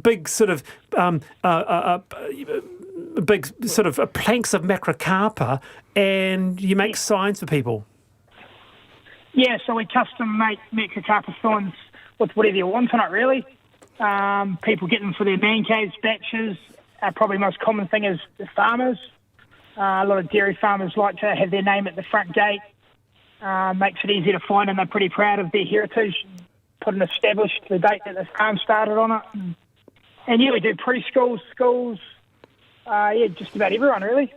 big sort of planks of macrocarpa, and you make signs for people. Yeah, so we custom make macrocarpa signs with whatever you want on it, really. People get them for their man caves, batches. Probably the most common thing is the farmers. A lot of dairy farmers like to have their name at the front gate. Makes it easy to find, and they're pretty proud of their heritage. Put an established the date that the farm started on it. And yeah, we do preschools, schools, just about everyone, really.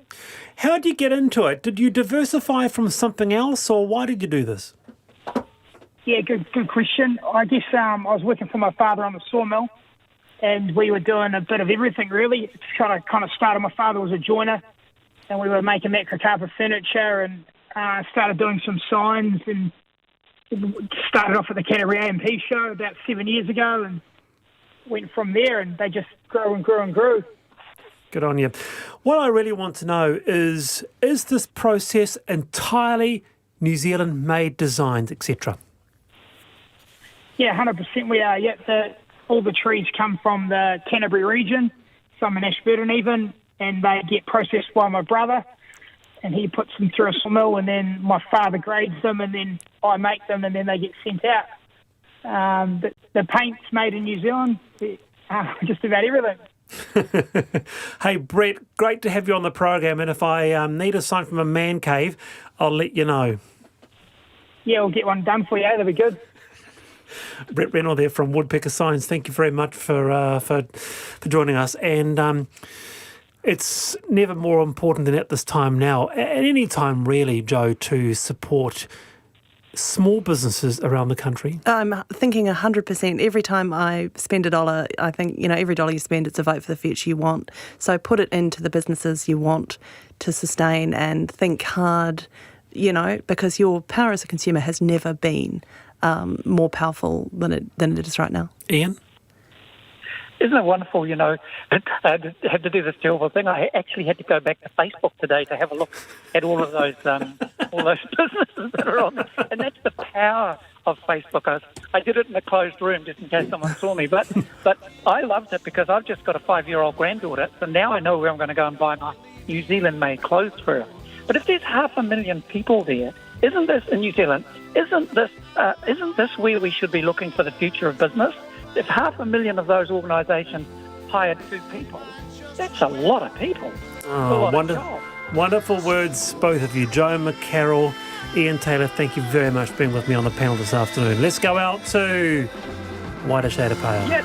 How did you get into it? Did you diversify from something else, or why did you do this? Yeah, good question. I guess I was working for my father on the sawmill, and we were doing a bit of everything, really. It kind of started. My father was a joiner, and we were making macrocarpa furniture, and started doing some signs, and started off at the Canterbury A&P show about 7 years ago, and went from there, and they just grew and grew and grew. Good on you. What I really want to know is this process entirely New Zealand-made designs, etc.? Yeah, 100% we are. Yeah, all the trees come from the Canterbury region, some in Ashburton even, and they get processed by my brother, and he puts them through a sawmill, and then my father grades them, and then I make them, and then they get sent out. The paint's made in New Zealand, just about everything. Hey, Brett, great to have you on the program, and if I need a sign from a man cave, I'll let you know. Yeah, we'll get one done for you. That'll be good. Brett Reynolds there from Woodpecker Signs. Thank you very much for joining us. And it's never more important than at this time now, at any time really, Joe, to support small businesses around the country. I'm thinking 100%. Every time I spend $1, I think, every dollar you spend, it's a vote for the future you want. So put it into the businesses you want to sustain, and think hard, because your power as a consumer has never been more powerful than it is right now. Ian? Isn't it wonderful, I had to do this terrible thing. I actually had to go back to Facebook today to have a look at all of those businesses that are on there. And that's the power of Facebook. I did it in a closed room just in case someone saw me. But I loved it because I've just got a 5-year-old granddaughter, so now I know where I'm going to go and buy my New Zealand-made clothes for her. But if there's 500,000 people there, isn't this in New Zealand? Isn't this where we should be looking for the future of business? If 500,000 of those organisations hired 2 people, that's a lot of people. Oh, wonderful words, both of you. Joe McCarroll, Ian Taylor, thank you very much for being with me on the panel this afternoon. Let's go out to Whiter Shade of Pale. Yes.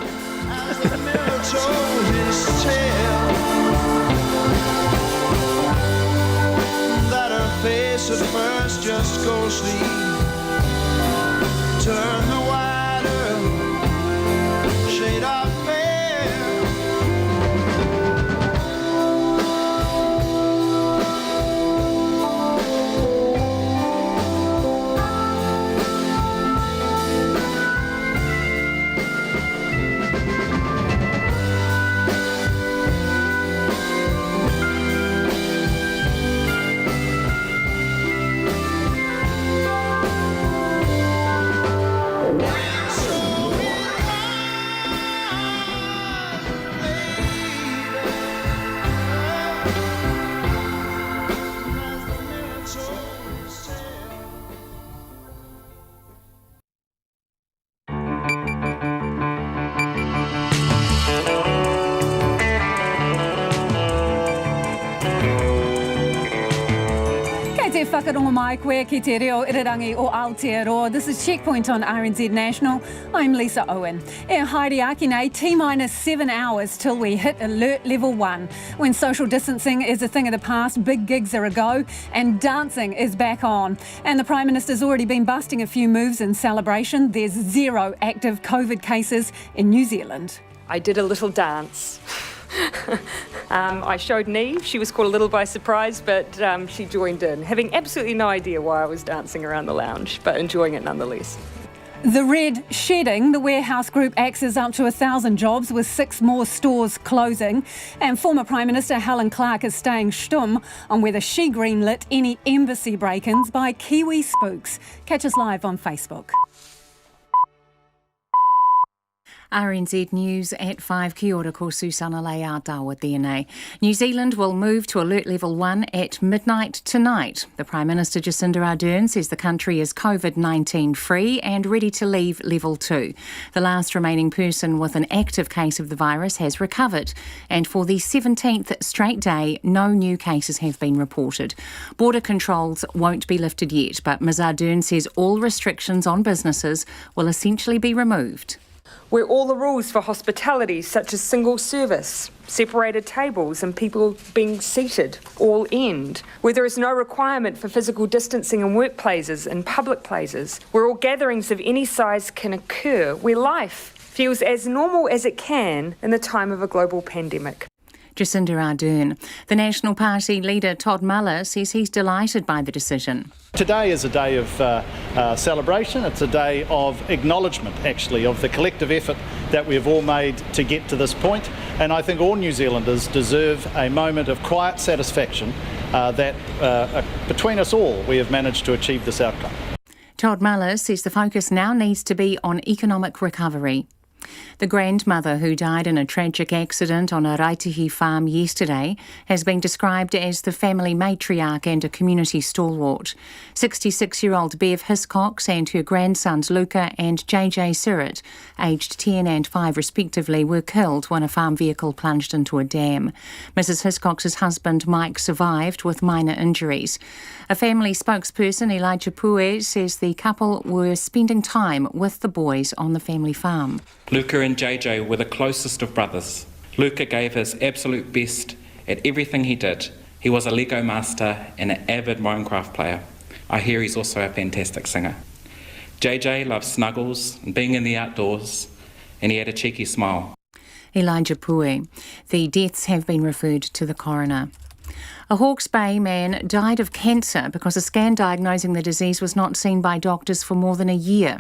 Face at first just go sleep. Turn the wider shade of pale. Whakarongo mai koe ki te reo irirangi o Aotearoa. This is Checkpoint on RNZ National. I'm Lisa Owen. E haere aki nei, T-minus 7 hours till we hit alert level 1. When social distancing is a thing of the past, big gigs are a go, and dancing is back on. And the Prime Minister's already been busting a few moves in celebration. There's 0 active COVID cases in New Zealand. I did a little dance. I showed Neve. She was caught a little by surprise, but she joined in, having absolutely no idea why I was dancing around the lounge, but enjoying it nonetheless. The Red shedding. The warehouse group axes up to 1,000 jobs with 6 more stores closing. And former Prime Minister Helen Clark is staying stum on whether she greenlit any embassy break-ins by Kiwi spooks. Catch us live on Facebook. RNZ News at 5. Kia ora, ko Susana Leao tēnei. New Zealand will move to alert level 1 at midnight tonight. The Prime Minister Jacinda Ardern says the country is COVID-19 free and ready to leave level 2. The last remaining person with an active case of the virus has recovered, and for the 17th straight day, no new cases have been reported. Border controls won't be lifted yet, but Ms Ardern says all restrictions on businesses will essentially be removed. Where all the rules for hospitality, such as single service, separated tables and people being seated, all end. Where there is no requirement for physical distancing in workplaces and public places. Where all gatherings of any size can occur. Where life feels as normal as it can in the time of a global pandemic. Jacinda Ardern. The National Party leader Todd Muller says he's delighted by the decision. Today is a day of celebration. It's a day of acknowledgement, actually, of the collective effort that we've all made to get to this point. And I think all New Zealanders deserve a moment of quiet satisfaction that between us all we have managed to achieve this outcome. Todd Muller says the focus now needs to be on economic recovery. The grandmother who died in a tragic accident on a Raitihi farm yesterday has been described as the family matriarch and a community stalwart. 66-year-old Bev Hiscox and her grandsons Luca and JJ Sirrett, aged 10 and 5 respectively, were killed when a farm vehicle plunged into a dam. Mrs Hiscox's husband Mike survived with minor injuries. A family spokesperson, Elijah Pue, says the couple were spending time with the boys on the family farm. Luca and JJ were the closest of brothers. Luca gave his absolute best at everything he did. He was a Lego master and an avid Minecraft player. I hear he's also a fantastic singer. JJ loves snuggles and being in the outdoors, and he had a cheeky smile. Elijah Pue. The deaths have been referred to the coroner. A Hawke's Bay man died of cancer because a scan diagnosing the disease was not seen by doctors for more than a year.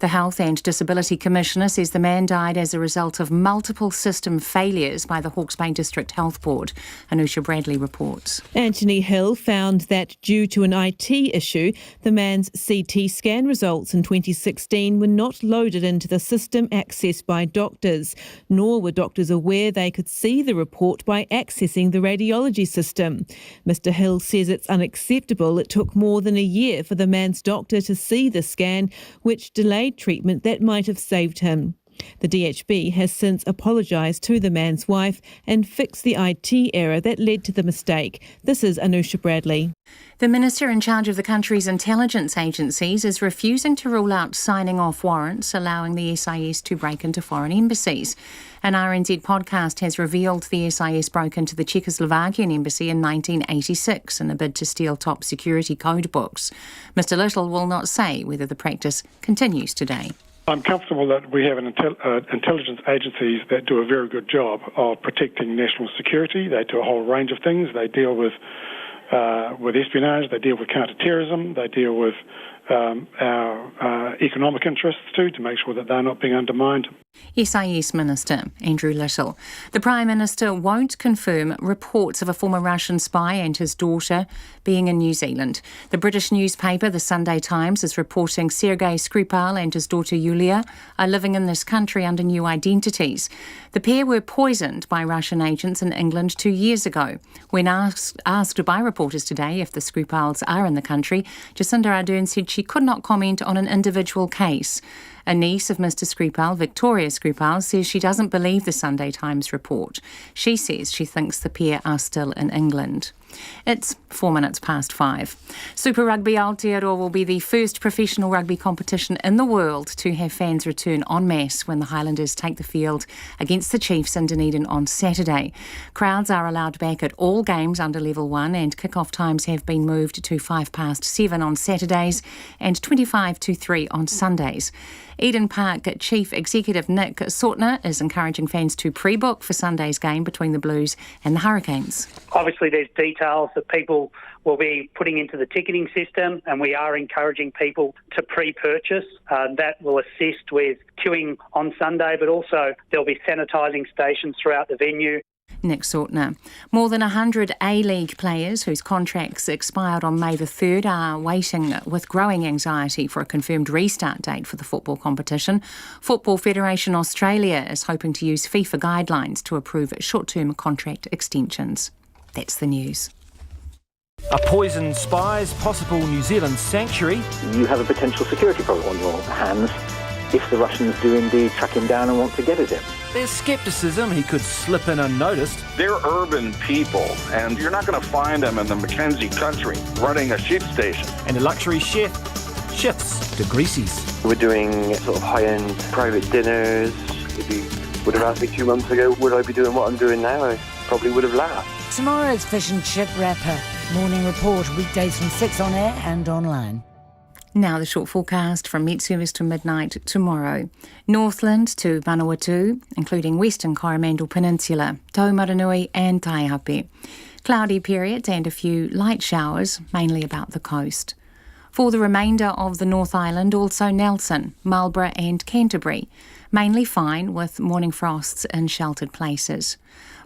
The Health and Disability Commissioner says the man died as a result of multiple system failures by the Hawke's Bay District Health Board. Anusha Bradley reports. Anthony Hill found that due to an IT issue, the man's CT scan results in 2016 were not loaded into the system accessed by doctors, nor were doctors aware they could see the report by accessing the radiology system. Mr Hill says it's unacceptable it took more than a year for the man's doctor to see the scan, which delayed treatment that might have saved him. The DHB has since apologised to the man's wife and fixed the IT error that led to the mistake. This is Anusha Bradley. The minister in charge of the country's intelligence agencies is refusing to rule out signing off warrants allowing the SIS to break into foreign embassies. An RNZ podcast has revealed the SIS broke into the Czechoslovakian embassy in 1986 in a bid to steal top security code books. Mr Little will not say whether the practice continues today. I'm comfortable that we have intelligence agencies that do a very good job of protecting national security. They do a whole range of things. They deal with espionage, they deal with counter-terrorism, they deal with our economic interests too, to make sure that they're not being undermined. SIS Minister Andrew Little. The Prime Minister won't confirm reports of a former Russian spy and his daughter being in New Zealand. The British newspaper, the Sunday Times, is reporting Sergei Skripal and his daughter Yulia are living in this country under new identities. The pair were poisoned by Russian agents in England 2 years ago. When asked by reporters today if the Skripals are in the country, Jacinda Ardern said she could not comment on an individual case. A niece of Mr Skripal, Victoria Skripal, says she doesn't believe the Sunday Times report. She says she thinks the pair are still in England. It's 4 minutes past 5. Super Rugby Aotearoa will be the first professional rugby competition in the world to have fans return en masse when the Highlanders take the field against the Chiefs in Dunedin on Saturday. Crowds are allowed back at all games under Level 1 and kick-off times have been moved to 7:05 on Saturdays and 3 on Sundays. Eden Park Chief Executive Nick Sortner is encouraging fans to pre-book for Sunday's game between the Blues and the Hurricanes. Obviously, there's details that people will be putting into the ticketing system, and we are encouraging people to pre-purchase. That will assist with queuing on Sunday, but also there'll be sanitising stations throughout the venue. Nick Sortner. More than 100 A-League players whose contracts expired on May the 3rd are waiting with growing anxiety for a confirmed restart date for the football competition. Football Federation Australia is hoping to use FIFA guidelines to approve short-term contract extensions. That's the news. A poison spies possible New Zealand sanctuary. You have a potential security problem on your hands if the Russians do indeed track him down and want to get at him. There's scepticism he could slip in unnoticed. They're urban people, and you're not going to find them in the Mackenzie country running a sheep station. And a luxury chef shifts to Greasy's. We're doing sort of high-end private dinners. If you would have asked me 2 months ago, would I be doing what I'm doing now, I probably would have laughed. Tomorrow's fish and chip wrapper. Morning report, weekdays from 6 on air and online. Now the short forecast from Met Service to midnight tomorrow. Northland to Vanuatu, including Western Coromandel Peninsula, Taumaranui and Taihape. Cloudy periods and a few light showers, mainly about the coast. For the remainder of the North Island, also Nelson, Marlborough and Canterbury. Mainly fine with morning frosts in sheltered places.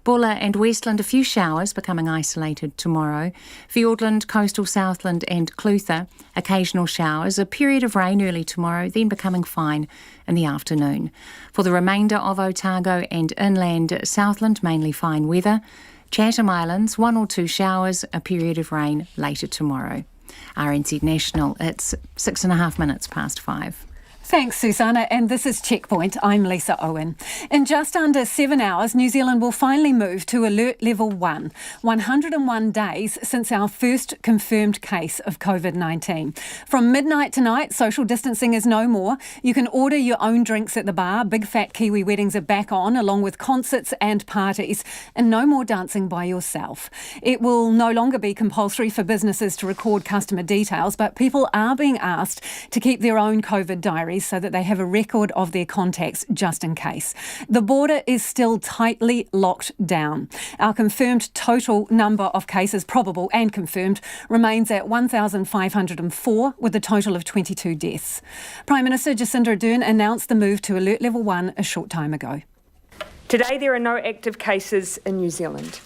Bulla and Westland, a few showers becoming isolated tomorrow. Fiordland, coastal Southland and Clutha, occasional showers, a period of rain early tomorrow, then becoming fine in the afternoon. For the remainder of Otago and inland Southland, mainly fine weather. Chatham Islands, 1 or 2 showers, a period of rain later tomorrow. RNZ National, it's 6.5 minutes past 5. Thanks, Susanna, and this is Checkpoint. I'm Lisa Owen. In just under 7 hours, New Zealand will finally move to Alert Level 1, 101 days since our first confirmed case of COVID-19. From midnight tonight, social distancing is no more. You can order your own drinks at the bar. Big fat Kiwi weddings are back on, along with concerts and parties, and no more dancing by yourself. It will no longer be compulsory for businesses to record customer details, but people are being asked to keep their own COVID diaries so that they have a record of their contacts just in case. The border is still tightly locked down. Our confirmed total number of cases, probable and confirmed, remains at 1,504 with a total of 22 deaths. Prime Minister Jacinda Ardern announced the move to Alert Level 1 a short time ago. Today there are no active cases in New Zealand.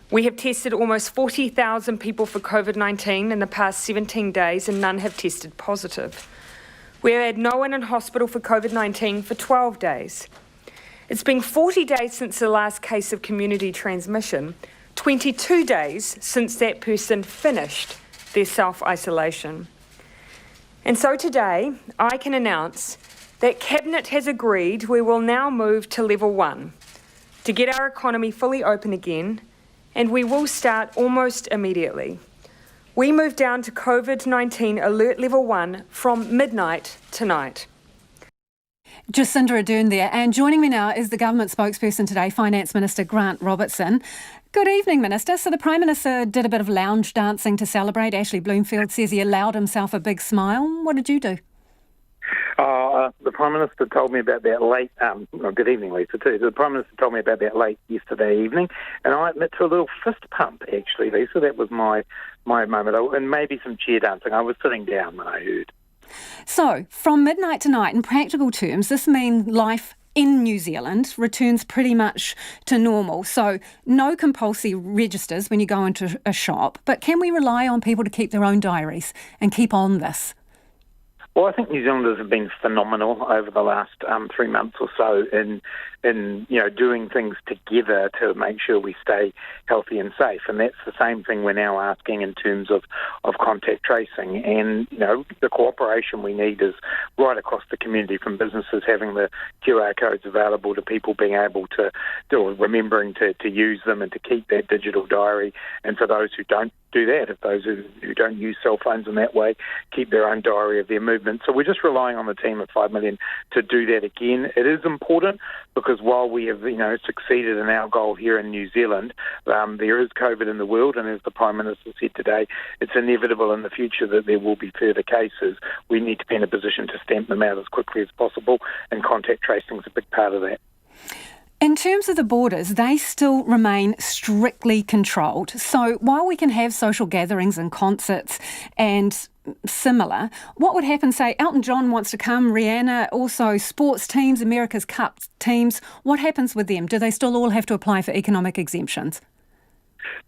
We have tested almost 40,000 people for COVID-19 in the past 17 days and none have tested positive. We have had no one in hospital for COVID-19 for 12 days. It's been 40 days since the last case of community transmission, 22 days since that person finished their self-isolation. And so today, I can announce that Cabinet has agreed we will now move to Level 1 to get our economy fully open again, and we will start almost immediately. We move down to COVID-19 Alert Level 1 from midnight tonight. Jacinda Ardern there, and joining me now is the government spokesperson today, Finance Minister Grant Robertson. Good evening, Minister. So the Prime Minister did a bit of lounge dancing to celebrate. Ashley Bloomfield says he allowed himself a big smile. What did you do? The Prime Minister told me about that late, good evening, Lisa, too. The Prime Minister told me about that late yesterday evening, and I admit to a little fist pump, actually, Lisa. That was my moment, and maybe some cheer dancing. I was sitting down when I heard. So, from midnight tonight, in practical terms, this means life in New Zealand returns pretty much to normal. So, no compulsory registers when you go into a shop, but can we rely on people to keep their own diaries and keep on this? Well, I think New Zealanders have been phenomenal over the last 3 months or so in doing things together to make sure we stay healthy and safe. And that's the same thing we're now asking in terms of contact tracing. And, the cooperation we need is right across the community, from businesses having the QR codes available to people being able to, or remembering to use them and to keep that digital diary. And for those who don't do that, if those who don't use cell phones in that way, keep their own diary of their movement. So we're just relying on the team of 5 million to do that again. It is important because while we have, succeeded in our goal here in New Zealand, there is COVID in the world, and as the Prime Minister said today, it's inevitable in the future that there will be further cases. We need to be in a position to stamp them out as quickly as possible, and contact tracing is a big part of that. In terms of the borders, they still remain strictly controlled. So while we can have social gatherings and concerts and similar. What would happen, say, Elton John wants to come, Rihanna, also sports teams, America's Cup teams. What happens with them? Do they still all have to apply for economic exemptions?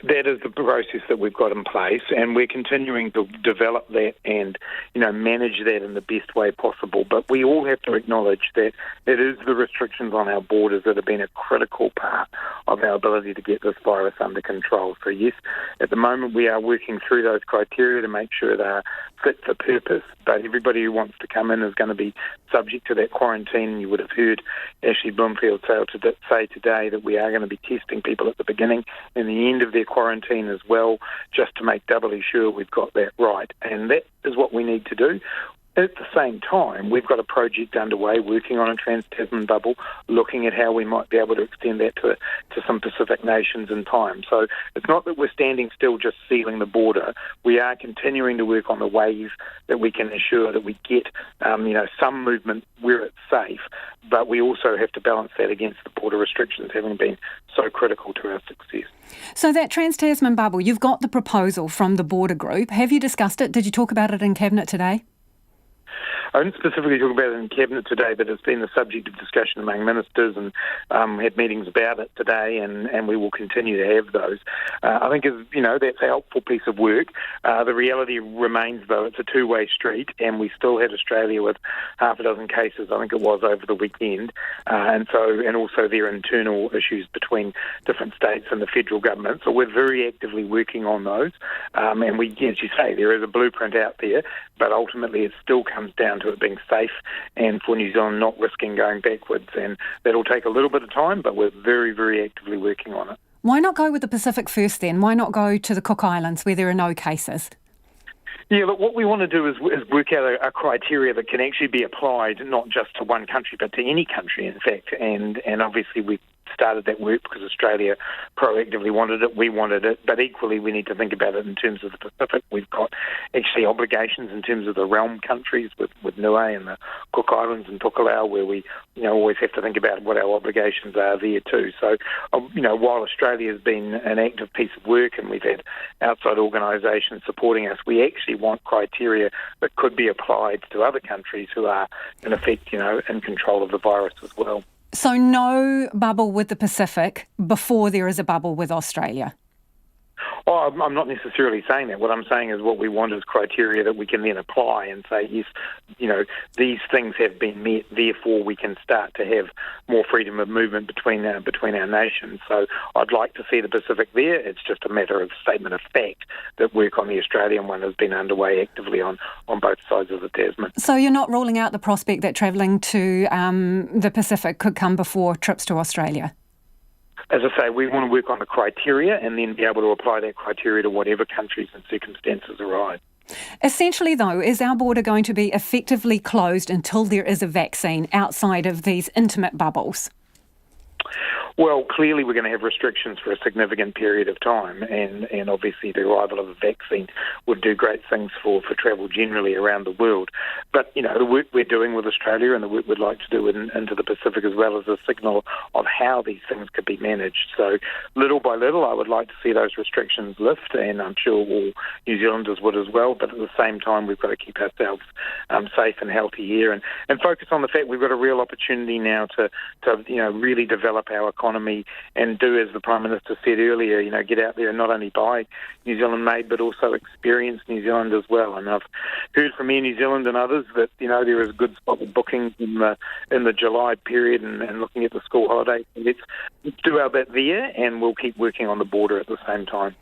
That is the process that we've got in place, and we're continuing to develop that and, manage that in the best way possible. But we all have to acknowledge that it is the restrictions on our borders that have been a critical part of our ability to get this virus under control. So yes, at the moment we are working through those criteria to make sure they're fit for purpose, but everybody who wants to come in is going to be subject to that quarantine. You would have heard Ashley Bloomfield say today that we are going to be testing people at the beginning and the end of their quarantine as well, just to make doubly sure we've got that right. And that is what we need to do. At the same time, we've got a project underway working on a trans-Tasman bubble, looking at how we might be able to extend that to some Pacific nations in time. So it's not that we're standing still just sealing the border. We are continuing to work on the ways that we can ensure that we get some movement where it's safe, but we also have to balance that against the border restrictions having been so critical to our success. So that trans-Tasman bubble, you've got the proposal from the border group. Have you discussed it? Did you talk about it in Cabinet today? I didn't specifically talk about it in Cabinet today, but it's been the subject of discussion among ministers and had meetings about it today, and we will continue to have those. I think, that's a helpful piece of work. The reality remains, though, it's a two-way street, and we still had Australia with half a dozen cases, I think it was, over the weekend, and also their internal issues between different states and the federal government. So we're very actively working on those, and we, as you say, there is a blueprint out there, but ultimately it still comes down to it being safe and for New Zealand not risking going backwards. And that'll take a little bit of time, but we're very, very actively working on it. Why not go with the Pacific first then? Why not go to the Cook Islands where there are no cases? Yeah, look, what we want to do is work out a criteria that can actually be applied not just to one country, but to any country, in fact. And obviously we started that work because Australia proactively wanted it, we wanted it, but equally we need to think about it in terms of the Pacific. We've got actually obligations in terms of the realm countries with Niue and the Cook Islands and Tokelau, where we always have to think about what our obligations are there too. So, while Australia has been an active piece of work and we've had outside organisations supporting us, we actually want criteria that could be applied to other countries who are, in effect, in control of the virus as well. So no bubble with the Pacific before there is a bubble with Australia? Oh, I'm not necessarily saying that. What I'm saying is what we want is criteria that we can then apply and say, yes, these things have been met, therefore we can start to have more freedom of movement between our nations. So I'd like to see the Pacific there. It's just a matter of statement of fact that work on the Australian one has been underway actively on both sides of the Tasman. So you're not ruling out the prospect that travelling to the Pacific could come before trips to Australia? As I say, we want to work on the criteria and then be able to apply that criteria to whatever countries and circumstances arise. Essentially, though, is our border going to be effectively closed until there is a vaccine outside of these intimate bubbles? Well, clearly we're going to have restrictions for a significant period of time, and obviously the arrival of a vaccine would do great things for travel generally around the world. But, the work we're doing with Australia and the work we'd like to do into the Pacific as well as a signal of how these things could be managed. So little by little I would like to see those restrictions lift, and I'm sure all New Zealanders would as well, but at the same time we've got to keep ourselves safe and healthy here and focus on the fact we've got a real opportunity now to really develop our economy and do, as the Prime Minister said earlier, get out there and not only buy New Zealand made but also experience New Zealand as well. And I've heard from Air New Zealand and others that there is a good spot of bookings in the July period and looking at the school holidays. Let's do our bit there, and we'll keep working on the border at the same time.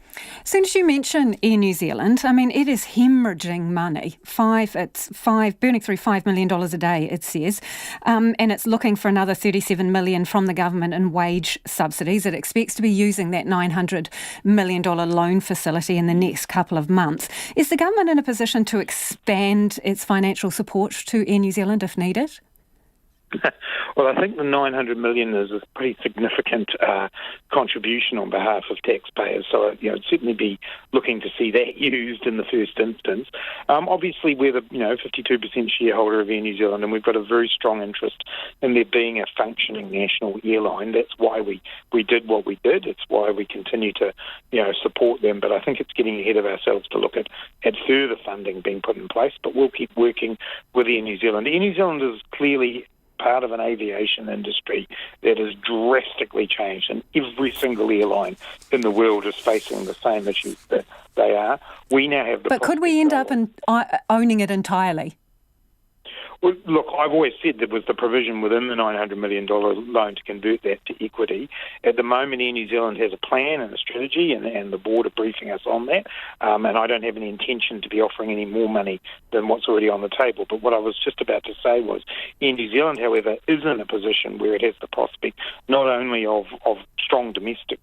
Since you mention Air New Zealand, it is hemorrhaging money. Burning through $5 million a day, it says, and it's looking for another $37 million from the government in wage subsidies. It expects to be using that $900 million loan facility in the next couple of months. Is the government in a position to expand its financial support to Air New Zealand if needed? Well, I think the $900 million is a pretty significant contribution on behalf of taxpayers. So, I'd certainly be looking to see that used in the first instance. Obviously, we're the 52% shareholder of Air New Zealand, and we've got a very strong interest in there being a functioning national airline. That's why we did what we did. It's why we continue to support them. But I think it's getting ahead of ourselves to look at further funding being put in place. But we'll keep working with Air New Zealand. Air New Zealand is clearly part of an aviation industry that has drastically changed, and every single airline in the world is facing the same issues that they are. We now have the... But could we end up owning it entirely? Well, look, I've always said there was the provision within the $900 million loan to convert that to equity. At the moment, Air New Zealand has a plan and a strategy, and the board are briefing us on that. And I don't have any intention to be offering any more money than what's already on the table. But what I was just about to say was Air New Zealand, however, is in a position where it has the prospect not only of strong domestic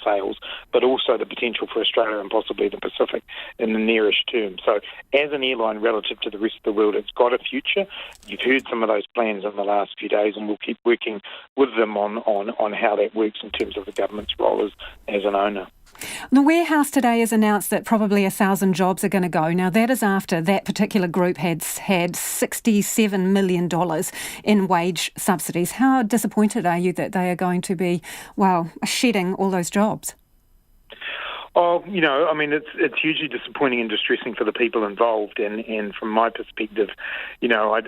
sales, but also the potential for Australia and possibly the Pacific in the nearest term. So as an airline relative to the rest of the world, it's got a future. You've heard some of those plans in the last few days, and we'll keep working with them on how that works in terms of the government's role as an owner. The warehouse today has announced that probably 1,000 jobs are going to go. Now, that is after that particular group had $67 million in wage subsidies. How disappointed are you that they are going to be, shedding all those jobs? Oh, it's hugely disappointing and distressing for the people involved, and from my perspective, I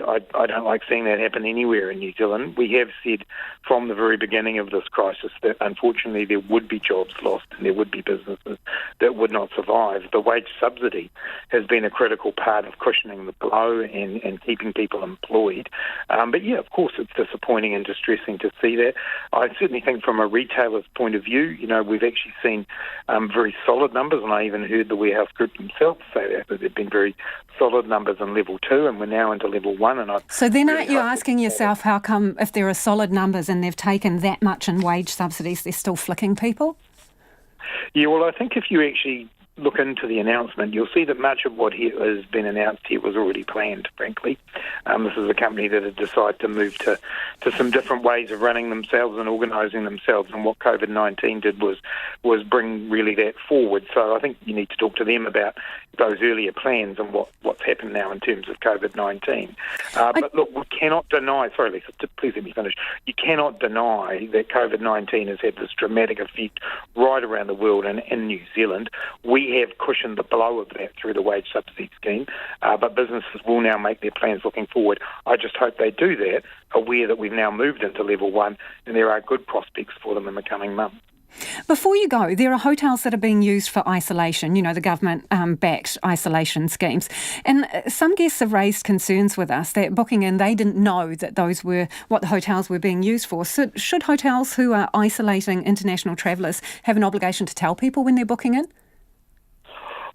don't like seeing that happen anywhere in New Zealand. We have said from the very beginning of this crisis that unfortunately there would be jobs lost and there would be businesses that would not survive. The wage subsidy has been a critical part of cushioning the blow and keeping people employed. But yeah, of course it's disappointing and distressing to see that. I certainly think from a retailer's point of view, we've actually seen very solid numbers, and I even heard the warehouse group themselves say that there have been very solid numbers in level 2, and we're now into level 1. So then aren't you asking yourself how come if there are solid numbers and they've taken that much in wage subsidies, they're still flicking people? Yeah, well, I think if you actually look into the announcement, you'll see that much of what has been announced here was already planned, frankly. This is a company that had decided to move to some different ways of running themselves and organising themselves, and what COVID-19 did was bring really that forward. So I think you need to talk to them about those earlier plans and what's happened now in terms of COVID-19. But look, we cannot deny, sorry Lisa, please let me finish, you cannot deny that COVID-19 has had this dramatic effect right around the world and in New Zealand. We have cushioned the blow of that through the wage subsidy scheme, but businesses will now make their plans looking forward. I just hope they do that, aware that we've now moved into level 1 and there are good prospects for them in the coming months. Before you go, there are hotels that are being used for isolation, the government-backed isolation schemes. And some guests have raised concerns with us that booking in, they didn't know that those were what the hotels were being used for. So should hotels who are isolating international travellers have an obligation to tell people when they're booking in?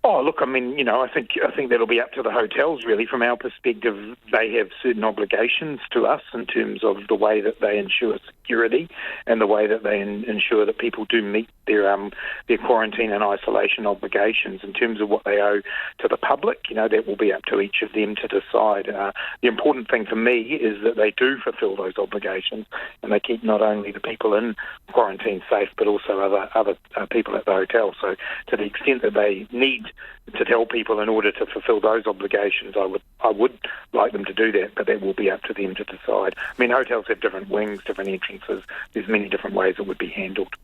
Oh, look, I think that'll be up to the hotels, really. From our perspective, they have certain obligations to us in terms of the way that they ensure security and the way that they ensure that people do meet their quarantine and isolation obligations. In terms of what they owe to the public, that will be up to each of them to decide. The important thing for me is that they do fulfil those obligations and they keep not only the people in quarantine safe, but also other people at the hotel. So to the extent that they need to tell people in order to fulfil those obligations, I would like them to do that, but that will be up to them to decide. Hotels have different wings, different entrances. There's many different ways it would be handled.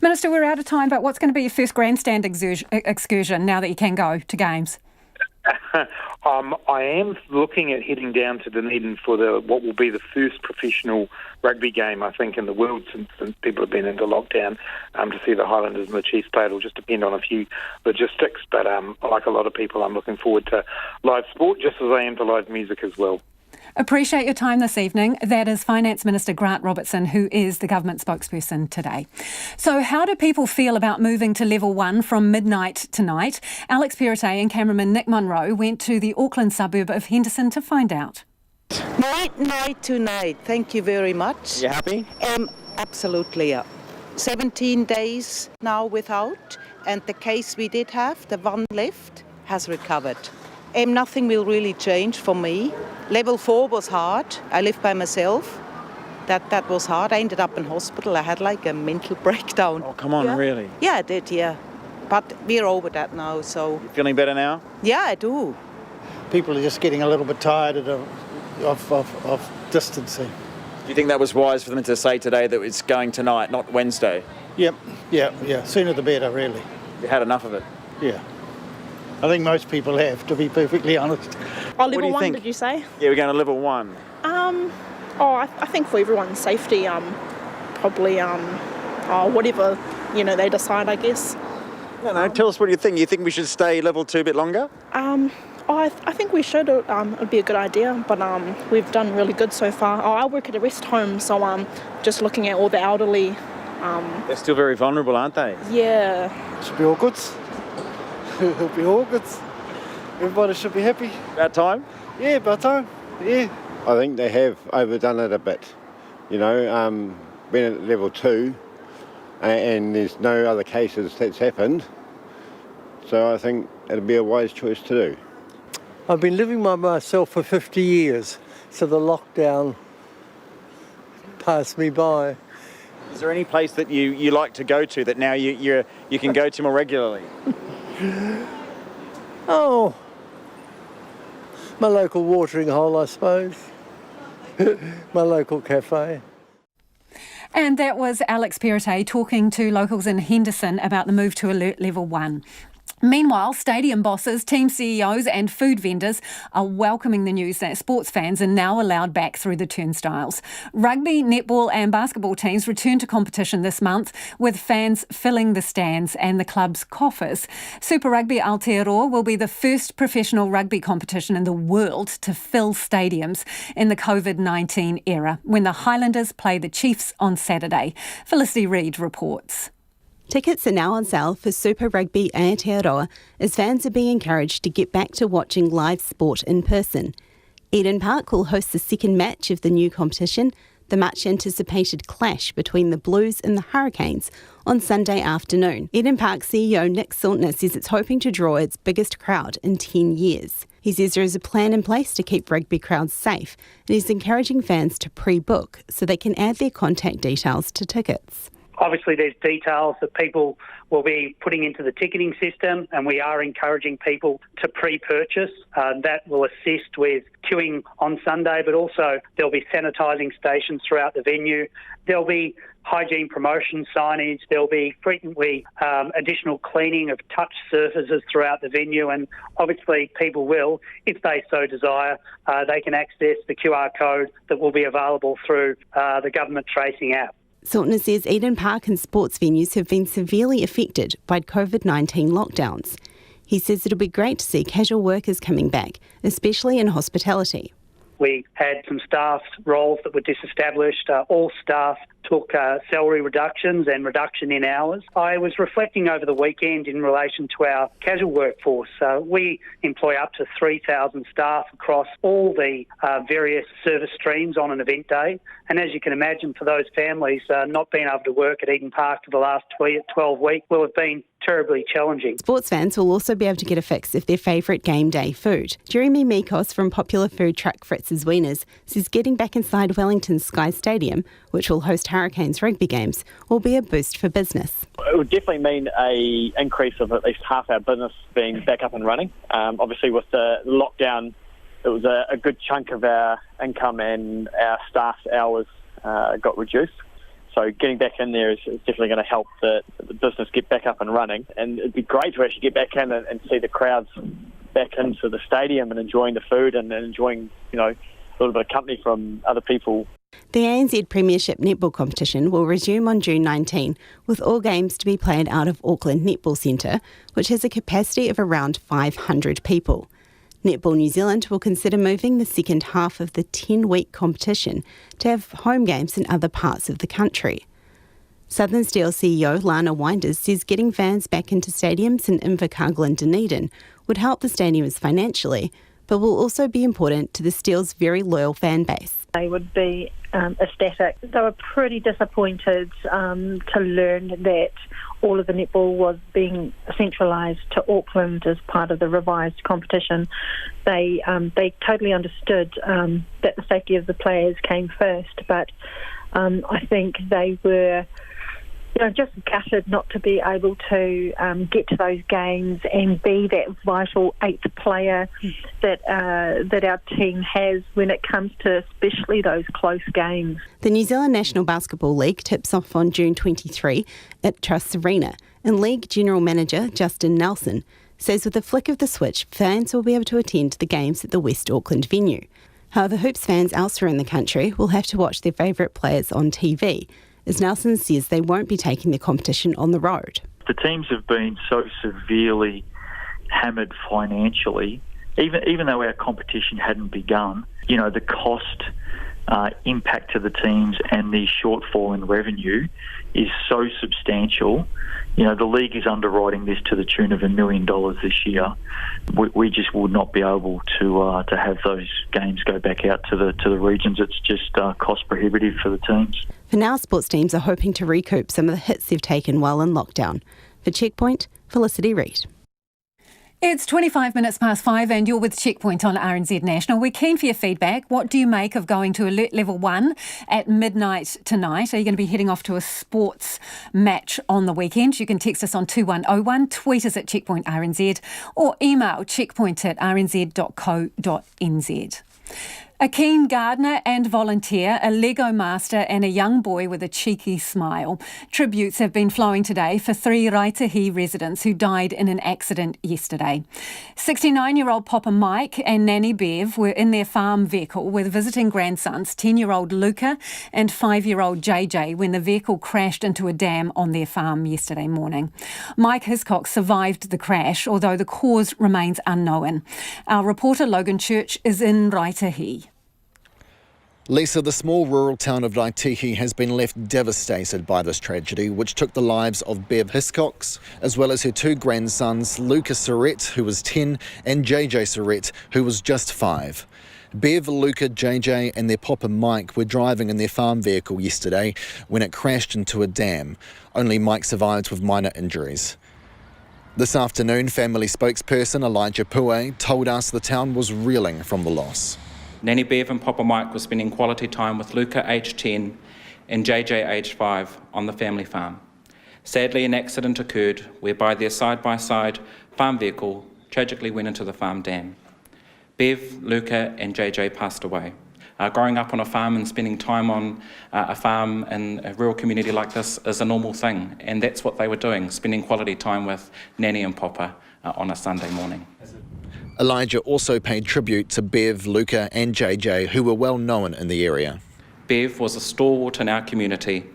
Minister, we're out of time, but what's going to be your first grandstand excursion now that you can go to games? I am looking at heading down to Dunedin for what will be the first professional rugby game, I think, in the world since people have been into lockdown, to see the Highlanders and the Chiefs play. It'll just depend on a few logistics, but like a lot of people, I'm looking forward to live sport just as I am to live music as well. Appreciate your time this evening. That is Finance Minister Grant Robertson, who is the government spokesperson today. So how do people feel about moving to level 1 from midnight tonight? Alex Perrottet and cameraman Nick Munro went to the Auckland suburb of Henderson to find out. Night tonight. Thank you very much. You happy? Absolutely, yeah. 17 days now without, and the case we did have, the one left, has recovered. Nothing will really change for me. Level 4 was hard. I live by myself. That was hard. I ended up in hospital. I had like a mental breakdown. Oh, come on, really? Yeah, I did, yeah. But we're over that now, so... You feeling better now? Yeah, I do. People are just getting a little bit tired of distancing. Do you think that was wise for them to say today that it's going tonight, not Wednesday? Yep, yeah. Sooner the better, really. You had enough of it? Yeah. I think most people have, to be perfectly honest. Oh, level 1, did you say? Yeah, we're going to level 1. I think for everyone's safety, probably, whatever, they decide, I guess. No, tell us what you think. You think we should stay level 2 a bit longer? I think we should. It'd be a good idea, but we've done really good so far. I work at a rest home, so just looking at all the elderly. They're still very vulnerable, aren't they? Yeah. Should be all good. It'll be all good. Everybody should be happy. About time? Yeah, about time. Yeah. I think they have overdone it a bit. Been at level 2 and there's no other cases that's happened. So I think it'll be a wise choice to do. I've been living by myself for 50 years, so the lockdown passed me by. Is there any place that you like to go to that now you can go to more regularly? Oh, my local watering hole, I suppose. My local cafe. And that was Alex Perrottet talking to locals in Henderson about the move to Alert Level 1. Meanwhile, stadium bosses, team CEOs and food vendors are welcoming the news that sports fans are now allowed back through the turnstiles. Rugby, netball and basketball teams return to competition this month, with fans filling the stands and the club's coffers. Super Rugby Aotearoa will be the first professional rugby competition in the world to fill stadiums in the COVID-19 era, when the Highlanders play the Chiefs on Saturday. Felicity Reid reports. Tickets are now on sale for Super Rugby Aotearoa as fans are being encouraged to get back to watching live sport in person. Eden Park will host the second match of the new competition, the much-anticipated clash between the Blues and the Hurricanes on Sunday afternoon. Eden Park CEO Nick Saltner says it's hoping to draw its biggest crowd in 10 years. He says there is a plan in place to keep rugby crowds safe, and he's encouraging fans to pre-book so they can add their contact details to tickets. Obviously, there's details that people will be putting into the ticketing system, and we are encouraging people to pre-purchase. That will assist with queuing on Sunday, but also there'll be sanitising stations throughout the venue. There'll be hygiene promotion signage. There'll be frequently additional cleaning of touch surfaces throughout the venue, and obviously people will, if they so desire, they can access the QR code that will be available through the government tracing app. Saltner says Eden Park and sports venues have been severely affected by COVID-19 lockdowns. He says it'll be great to see casual workers coming back, especially in hospitality. We had some staff roles that were disestablished. All staff took salary reductions and reduction in hours. I was reflecting over the weekend in relation to our casual workforce. We employ up to 3,000 staff across all the various service streams on an event day. And as you can imagine, for those families, not being able to work at Eden Park for the last 12 weeks will have been terribly challenging. Sports fans will also be able to get a fix of their favourite game day food. Jeremy Mikos from popular food truck Fritz's Wieners says getting back inside Wellington's Sky Stadium, which will host Hurricanes rugby games, will be a boost for business. It would definitely mean an increase of at least half our business being back up and running. Obviously with the lockdown, it was a good chunk of our income and our staff's hours got reduced. So getting back in there is definitely going to help the business get back up and running. And it'd be great to actually get back in and see the crowds back into the stadium and enjoying the food and enjoying, a little bit of company from other people. The ANZ Premiership Netball competition will resume on June 19, with all games to be played out of Auckland Netball Centre, which has a capacity of around 500 people. Netball New Zealand will consider moving the second half of the 10-week competition to have home games in other parts of the country. Southern Steel CEO Lana Winders says getting fans back into stadiums in Invercargill and Dunedin would help the stadiums financially, but will also be important to the Steel's very loyal fan base. They would be ecstatic. They were pretty disappointed to learn that all of the netball was being centralised to Auckland as part of the revised competition. They totally understood that the safety of the players came first, but I think they were just gutted not to be able to get to those games and be that vital eighth player that our team has when it comes to especially those close games. The New Zealand National Basketball League tips off on June 23 at Trust Arena, and League General Manager Justin Nelson says with a flick of the switch, fans will be able to attend the games at the West Auckland venue. However, Hoops fans elsewhere in the country will have to watch their favourite players on TV, as Nelson says they won't be taking the competition on the road. The teams have been so severely hammered financially, even though our competition hadn't begun, the cost impact to the teams and the shortfall in revenue is so substantial. The league is underwriting this to the tune of $1 million this year. We just would not be able to have those games go back out to the regions. It's just cost prohibitive for the teams. For now, sports teams are hoping to recoup some of the hits they've taken while in lockdown. For Checkpoint, Felicity Reid. It's 25 minutes past 5 and you're with Checkpoint on RNZ National. We're keen for your feedback. What do you make of going to Alert Level 1 at midnight tonight? Are you going to be heading off to a sports match on the weekend? You can text us on 2101, tweet us at Checkpoint RNZ or email checkpoint@rnz.co.nz. A keen gardener and volunteer, a Lego master and a young boy with a cheeky smile. Tributes have been flowing today for 3 Raitahi residents who died in an accident yesterday. 69-year-old Papa Mike and Nanny Bev were in their farm vehicle with visiting grandsons, 10-year-old Luca and 5-year-old JJ, when the vehicle crashed into a dam on their farm yesterday morning. Mike Hiscock survived the crash, although the cause remains unknown. Our reporter Logan Church is in Raitahi. Lisa, the small rural town of Raitihi has been left devastated by this tragedy, which took the lives of Bev Hiscox, as well as her 2 grandsons, Luca Surrett, who was 10, and JJ Surrett, who was just 5. Bev, Luca, JJ and their papa Mike were driving in their farm vehicle yesterday when it crashed into a dam. Only Mike survived with minor injuries. This afternoon, family spokesperson Elijah Pue told us the town was reeling from the loss. Nanny Bev and Papa Mike were spending quality time with Luca, aged 10, and JJ, aged 5, on the family farm. Sadly, an accident occurred whereby their side-by-side farm vehicle tragically went into the farm dam. Bev, Luca, and JJ passed away. Growing up on a farm and spending time on a farm in a rural community like this is a normal thing, and that's what they were doing, spending quality time with Nanny and Papa on a Sunday morning. Elijah also paid tribute to Bev, Luca and JJ, who were well known in the area. Bev was a stalwart in our community,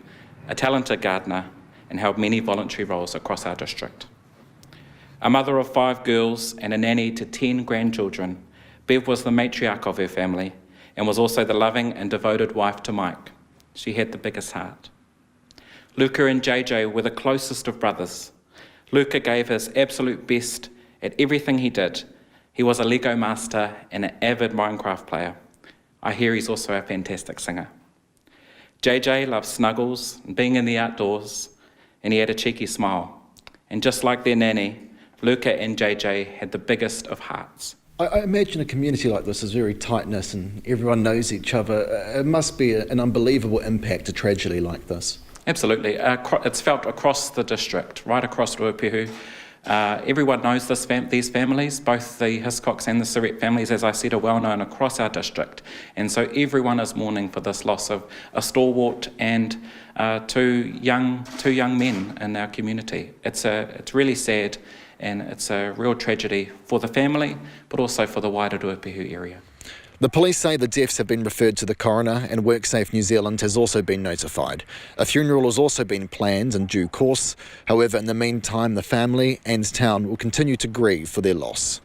a talented gardener, and held many voluntary roles across our district. A mother of 5 girls and a nanny to 10 grandchildren, Bev was the matriarch of her family and was also the loving and devoted wife to Mike. She had the biggest heart. Luca and JJ were the closest of brothers. Luca gave his absolute best at everything he did. He was a Lego master and an avid Minecraft player. I hear he's also a fantastic singer. JJ loved snuggles and being in the outdoors, and he had a cheeky smile. And just like their nanny, Luca and JJ had the biggest of hearts. I imagine a community like this is very tight-knit and everyone knows each other. It must be an unbelievable impact, a tragedy like this. Absolutely. It's felt across the district, right across Ruapehu. Everyone knows these families, both the Hiscox and the Surrett families, as I said, are well known across our district. And so everyone is mourning for this loss of a stalwart and two young men in our community. It's really sad, and it's a real tragedy for the family, but also for the wider Ruapehu area. The police say the deaths have been referred to the coroner, and WorkSafe New Zealand has also been notified. A funeral has also been planned in due course. However, in the meantime, the family and town will continue to grieve for their loss.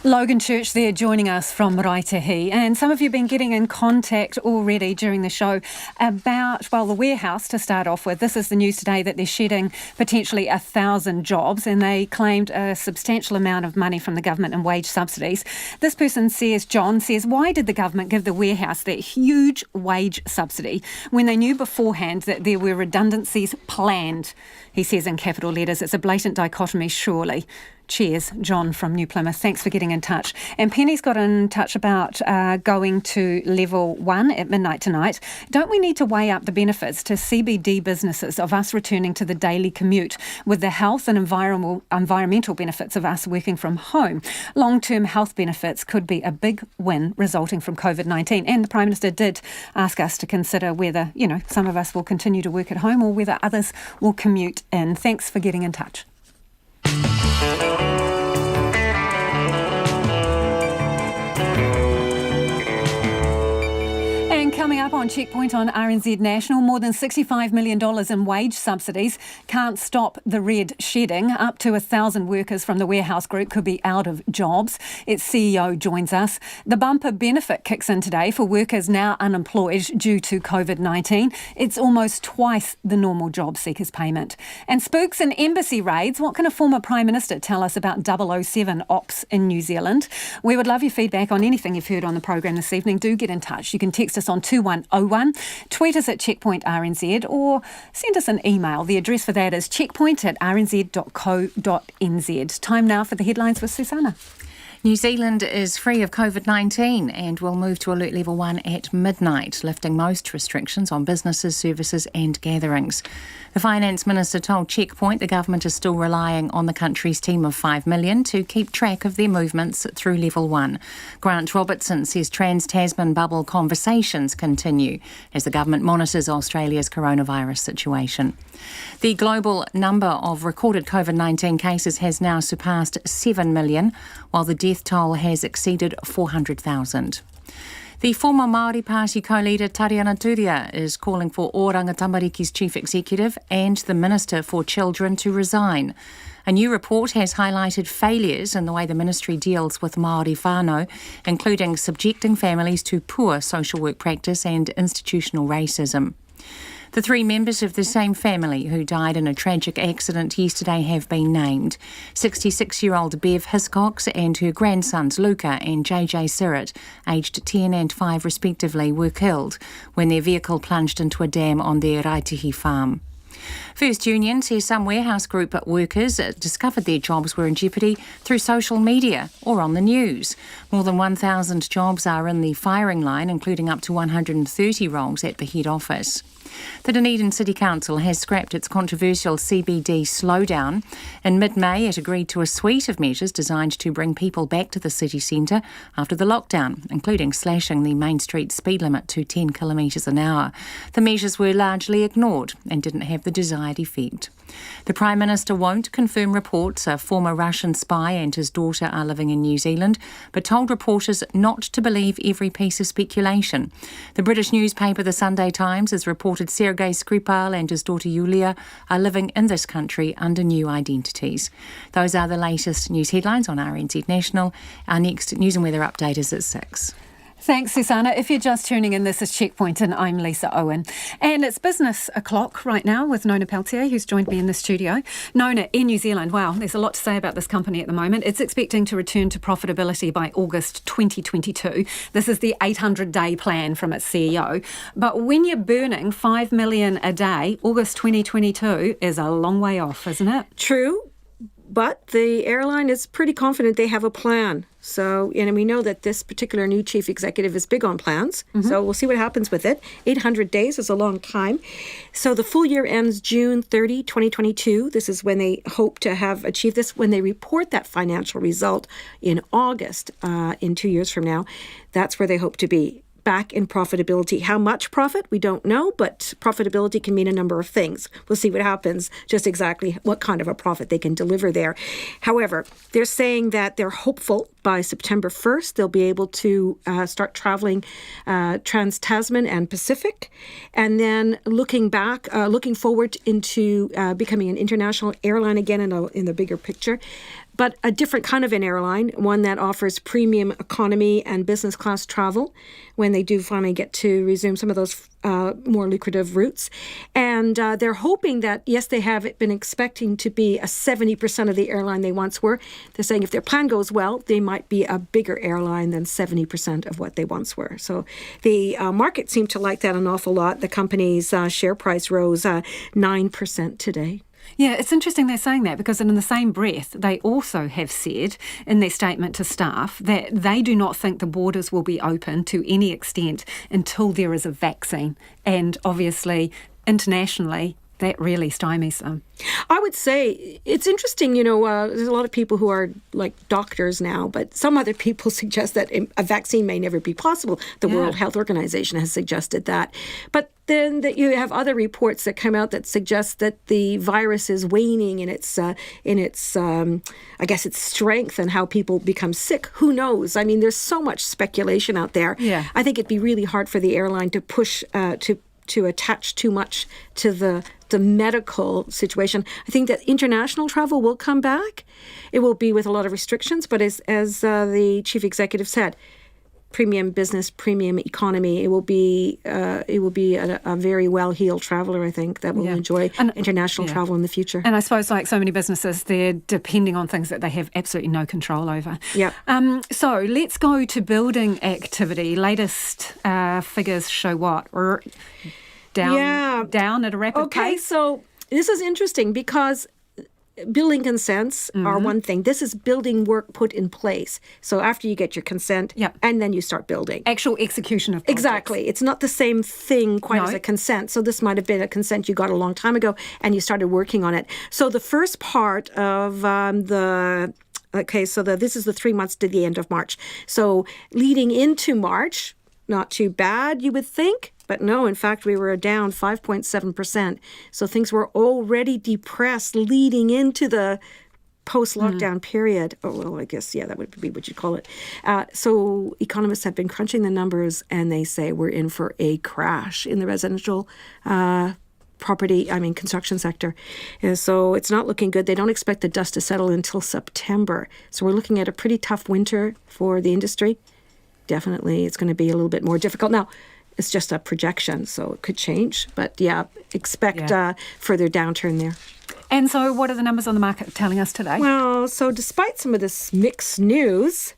Logan Church there joining us from Raitahi, and some of you have been getting in contact already during the show about, well, the warehouse to start off with. This is the news today that they're shedding potentially 1,000 jobs, and they claimed a substantial amount of money from the government in wage subsidies. This person says, John says, why did the government give the warehouse that huge wage subsidy when they knew beforehand that there were redundancies planned? He says in capital letters, it's a blatant dichotomy, surely. Cheers, John from New Plymouth. Thanks for getting in touch. And Penny's got in touch about going to level 1 at midnight tonight. Don't we need to weigh up the benefits to CBD businesses of us returning to the daily commute with the health and environmental benefits of us working from home? Long-term health benefits could be a big win resulting from COVID-19. And the Prime Minister did ask us to consider whether, some of us will continue to work at home or whether others will commute in. Thanks for getting in touch. And coming up on Checkpoint on RNZ National, more than $65 million in wage subsidies can't stop the red shedding. Up to 1,000 workers from the warehouse group could be out of jobs. Its CEO joins us. The bumper benefit kicks in today for workers now unemployed due to COVID-19. It's almost twice the normal job seekers payment. And spooks and embassy raids. What can a former Prime Minister tell us about 007 ops in New Zealand? We would love your feedback on anything you've heard on the programme this evening. Do get in touch. You can text us on 2101, tweet us at Checkpoint RNZ, or send us an email. The address for that is checkpoint@rnz.co.nz. Time now for the headlines with Susanna. New Zealand is free of COVID-19 and will move to alert level 1 at midnight, lifting most restrictions on businesses, services and gatherings. The Finance Minister told Checkpoint the government is still relying on the country's team of 5 million to keep track of their movements through level 1. Grant Robertson says Trans-Tasman bubble conversations continue as the government monitors Australia's coronavirus situation. The global number of recorded COVID-19 cases has now surpassed 7 million, while the death toll has exceeded 400,000. The former Māori Party co-leader Tariana Turia is calling for Oranga Tamariki's chief executive and the Minister for Children to resign. A new report has highlighted failures in the way the ministry deals with Māori whānau, including subjecting families to poor social work practice and institutional racism. The 3 members of the same family who died in a tragic accident yesterday have been named. 66-year-old Bev Hiscox and her grandsons Luca and JJ Sirrett, aged 10 and 5 respectively, were killed when their vehicle plunged into a dam on their Raitihi farm. First Union says some warehouse group workers discovered their jobs were in jeopardy through social media or on the news. More than 1,000 jobs are in the firing line, including up to 130 roles at the head office. The Dunedin City Council has scrapped its controversial CBD slowdown. In mid-May, it agreed to a suite of measures designed to bring people back to the city centre after the lockdown, including slashing the Main Street speed limit to 10 kilometres an hour. The measures were largely ignored and didn't have the desired effect. The Prime Minister won't confirm reports a former Russian spy and his daughter are living in New Zealand, but told reporters not to believe every piece of speculation. The British newspaper The Sunday Times has reported Sergei Skripal and his daughter Yulia are living in this country under new identities. Those are the latest news headlines on RNZ National. Our next news and weather update is at 6. Thanks, Susanna. If you're just tuning in, this is Checkpoint and I'm Lisa Owen. And it's business o'clock right now with Nona Peltier, who's joined me in the studio. Nona, Air New Zealand, wow, there's a lot to say about this company at the moment. It's expecting to return to profitability by August 2022. This is the 800-day plan from its CEO. But when you're burning $5 million a day, August 2022 is a long way off, isn't it? True. But the airline is pretty confident they have a plan. So, and we know that this particular new chief executive is big on plans. Mm-hmm. So we'll see what happens with it. 800 days is a long time. So the full year ends June 30, 2022. This is when they hope to have achieved this. When they report that financial result in August, in 2 years from now, that's where they hope to be. Back in profitability. How much profit? We don't know, but profitability can mean a number of things. We'll see what happens, just exactly what kind of a profit they can deliver there. However, they're saying that they're hopeful by September 1st, they'll be able to start traveling Trans-Tasman and Pacific. And then looking forward into becoming an international airline again in the bigger picture. But a different kind of an airline, one that offers premium economy and business class travel when they do finally get to resume some of those more lucrative routes. And they're hoping that, yes, they have been expecting to be a 70% of the airline they once were. They're saying if their plan goes well, they might be a bigger airline than 70% of what they once were. So the market seemed to like that an awful lot. The company's share price rose 9% today. Yeah, it's interesting they're saying that because in the same breath, they also have said in their statement to staff that they do not think the borders will be open to any extent until there is a vaccine. And obviously, internationally, that really stymies them. I would say it's interesting, there's a lot of people who are like doctors now, but some other people suggest that a vaccine may never be possible. The World Health Organization has suggested that. But then that you have other reports that come out that suggest that the virus is waning in its strength and how people become sick. Who knows? I mean, there's so much speculation out there. Yeah. I think it'd be really hard for the airline to push to attach too much to the medical situation. I think that international travel will come back. It will be with a lot of restrictions, but as the chief executive said, premium business, premium economy. It will be a very well-heeled traveller, I think, that will enjoy international travel in the future. And I suppose, like so many businesses, they're depending on things that they have absolutely no control over. Yeah. So let's go to building activity. Latest figures show what? Down at a rapid pace? Okay, so this is interesting because building consents are one thing. This is building work put in place. So after you get your consent, and then you start building. Actual execution of projects. Exactly. It's not the same thing quite as a consent. So this might have been a consent you got a long time ago and you started working on it. So the first part of this is the 3 months to the end of March. So leading into March, not too bad, you would think. But no, in fact, we were down 5.7%. So things were already depressed leading into the post-lockdown period. Oh, well, I guess, that would be what you'd call it. So economists have been crunching the numbers and they say we're in for a crash in the residential construction sector. And so it's not looking good. They don't expect the dust to settle until September. So we're looking at a pretty tough winter for the industry. Definitely, it's going to be a little bit more difficult. Now, it's just a projection, so it could change. But expect further downturn there. And so what are the numbers on the market telling us today? Well, so despite some of this mixed news,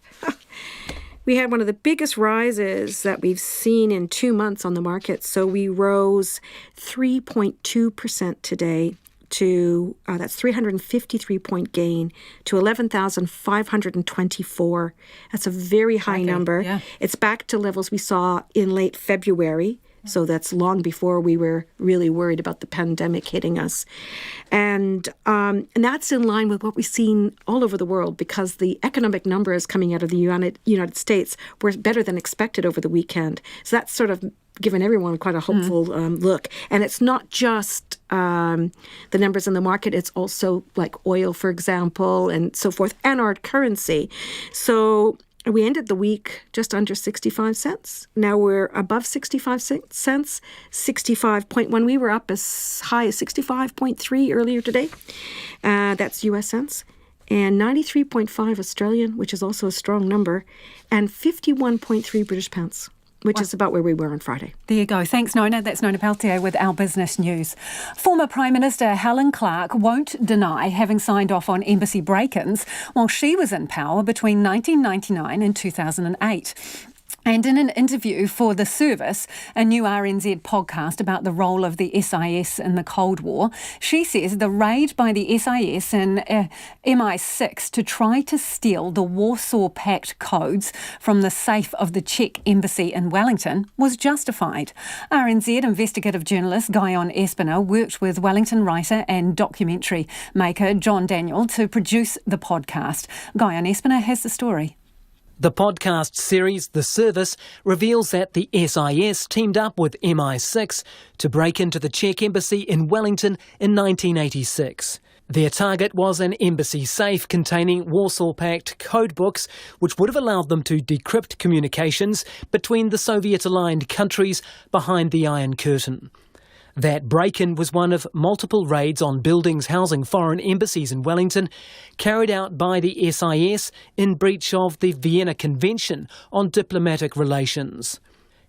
we had one of the biggest rises that we've seen in 2 months on the market. So we rose 3.2% today to, that's 353-point gain to 11,524. That's a very high number. Yeah. It's back to levels we saw in late February. So that's long before we were really worried about the pandemic hitting us. And that's in line with what we've seen all over the world because the economic numbers coming out of the United States were better than expected over the weekend. So that's sort of given everyone quite a hopeful look. And it's not just the numbers in the market, it's also like oil, for example, and so forth, and our currency. So we ended the week just under 65 cents. Now we're above 65 cents, 65.1. We were up as high as 65.3 earlier today. That's US cents. And 93.5 Australian, which is also a strong number, and 51.3 British pounds, which is about where we were on Friday. There you go. Thanks, Nona. That's Nona Peltier with Our Business News. Former Prime Minister Helen Clark won't deny having signed off on embassy break-ins while she was in power between 1999 and 2008. And in an interview for The Service, a new RNZ podcast about the role of the SIS in the Cold War, she says the raid by the SIS and MI6 to try to steal the Warsaw Pact codes from the safe of the Czech embassy in Wellington was justified. RNZ investigative journalist Guyon Espiner worked with Wellington writer and documentary maker John Daniel to produce the podcast. Guyon Espiner has the story. The podcast series, The Service, reveals that the SIS teamed up with MI6 to break into the Czech embassy in Wellington in 1986. Their target was an embassy safe containing Warsaw Pact codebooks, which would have allowed them to decrypt communications between the Soviet-aligned countries behind the Iron Curtain. That break-in was one of multiple raids on buildings housing foreign embassies in Wellington, carried out by the SIS in breach of the Vienna Convention on Diplomatic Relations.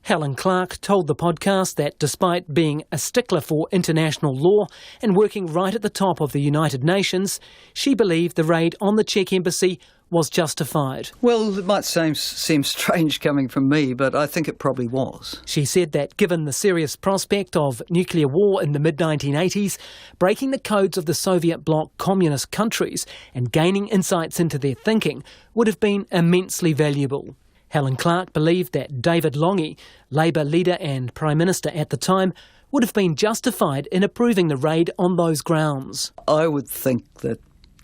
Helen Clark told the podcast that despite being a stickler for international law and working right at the top of the United Nations, she believed the raid on the Czech embassy was justified. Well, it might seem strange coming from me, but I think it probably was. She said that given the serious prospect of nuclear war in the mid-1980s, breaking the codes of the Soviet bloc communist countries and gaining insights into their thinking would have been immensely valuable. Helen Clark believed that David Lange, Labour leader and Prime Minister at the time, would have been justified in approving the raid on those grounds. I would think that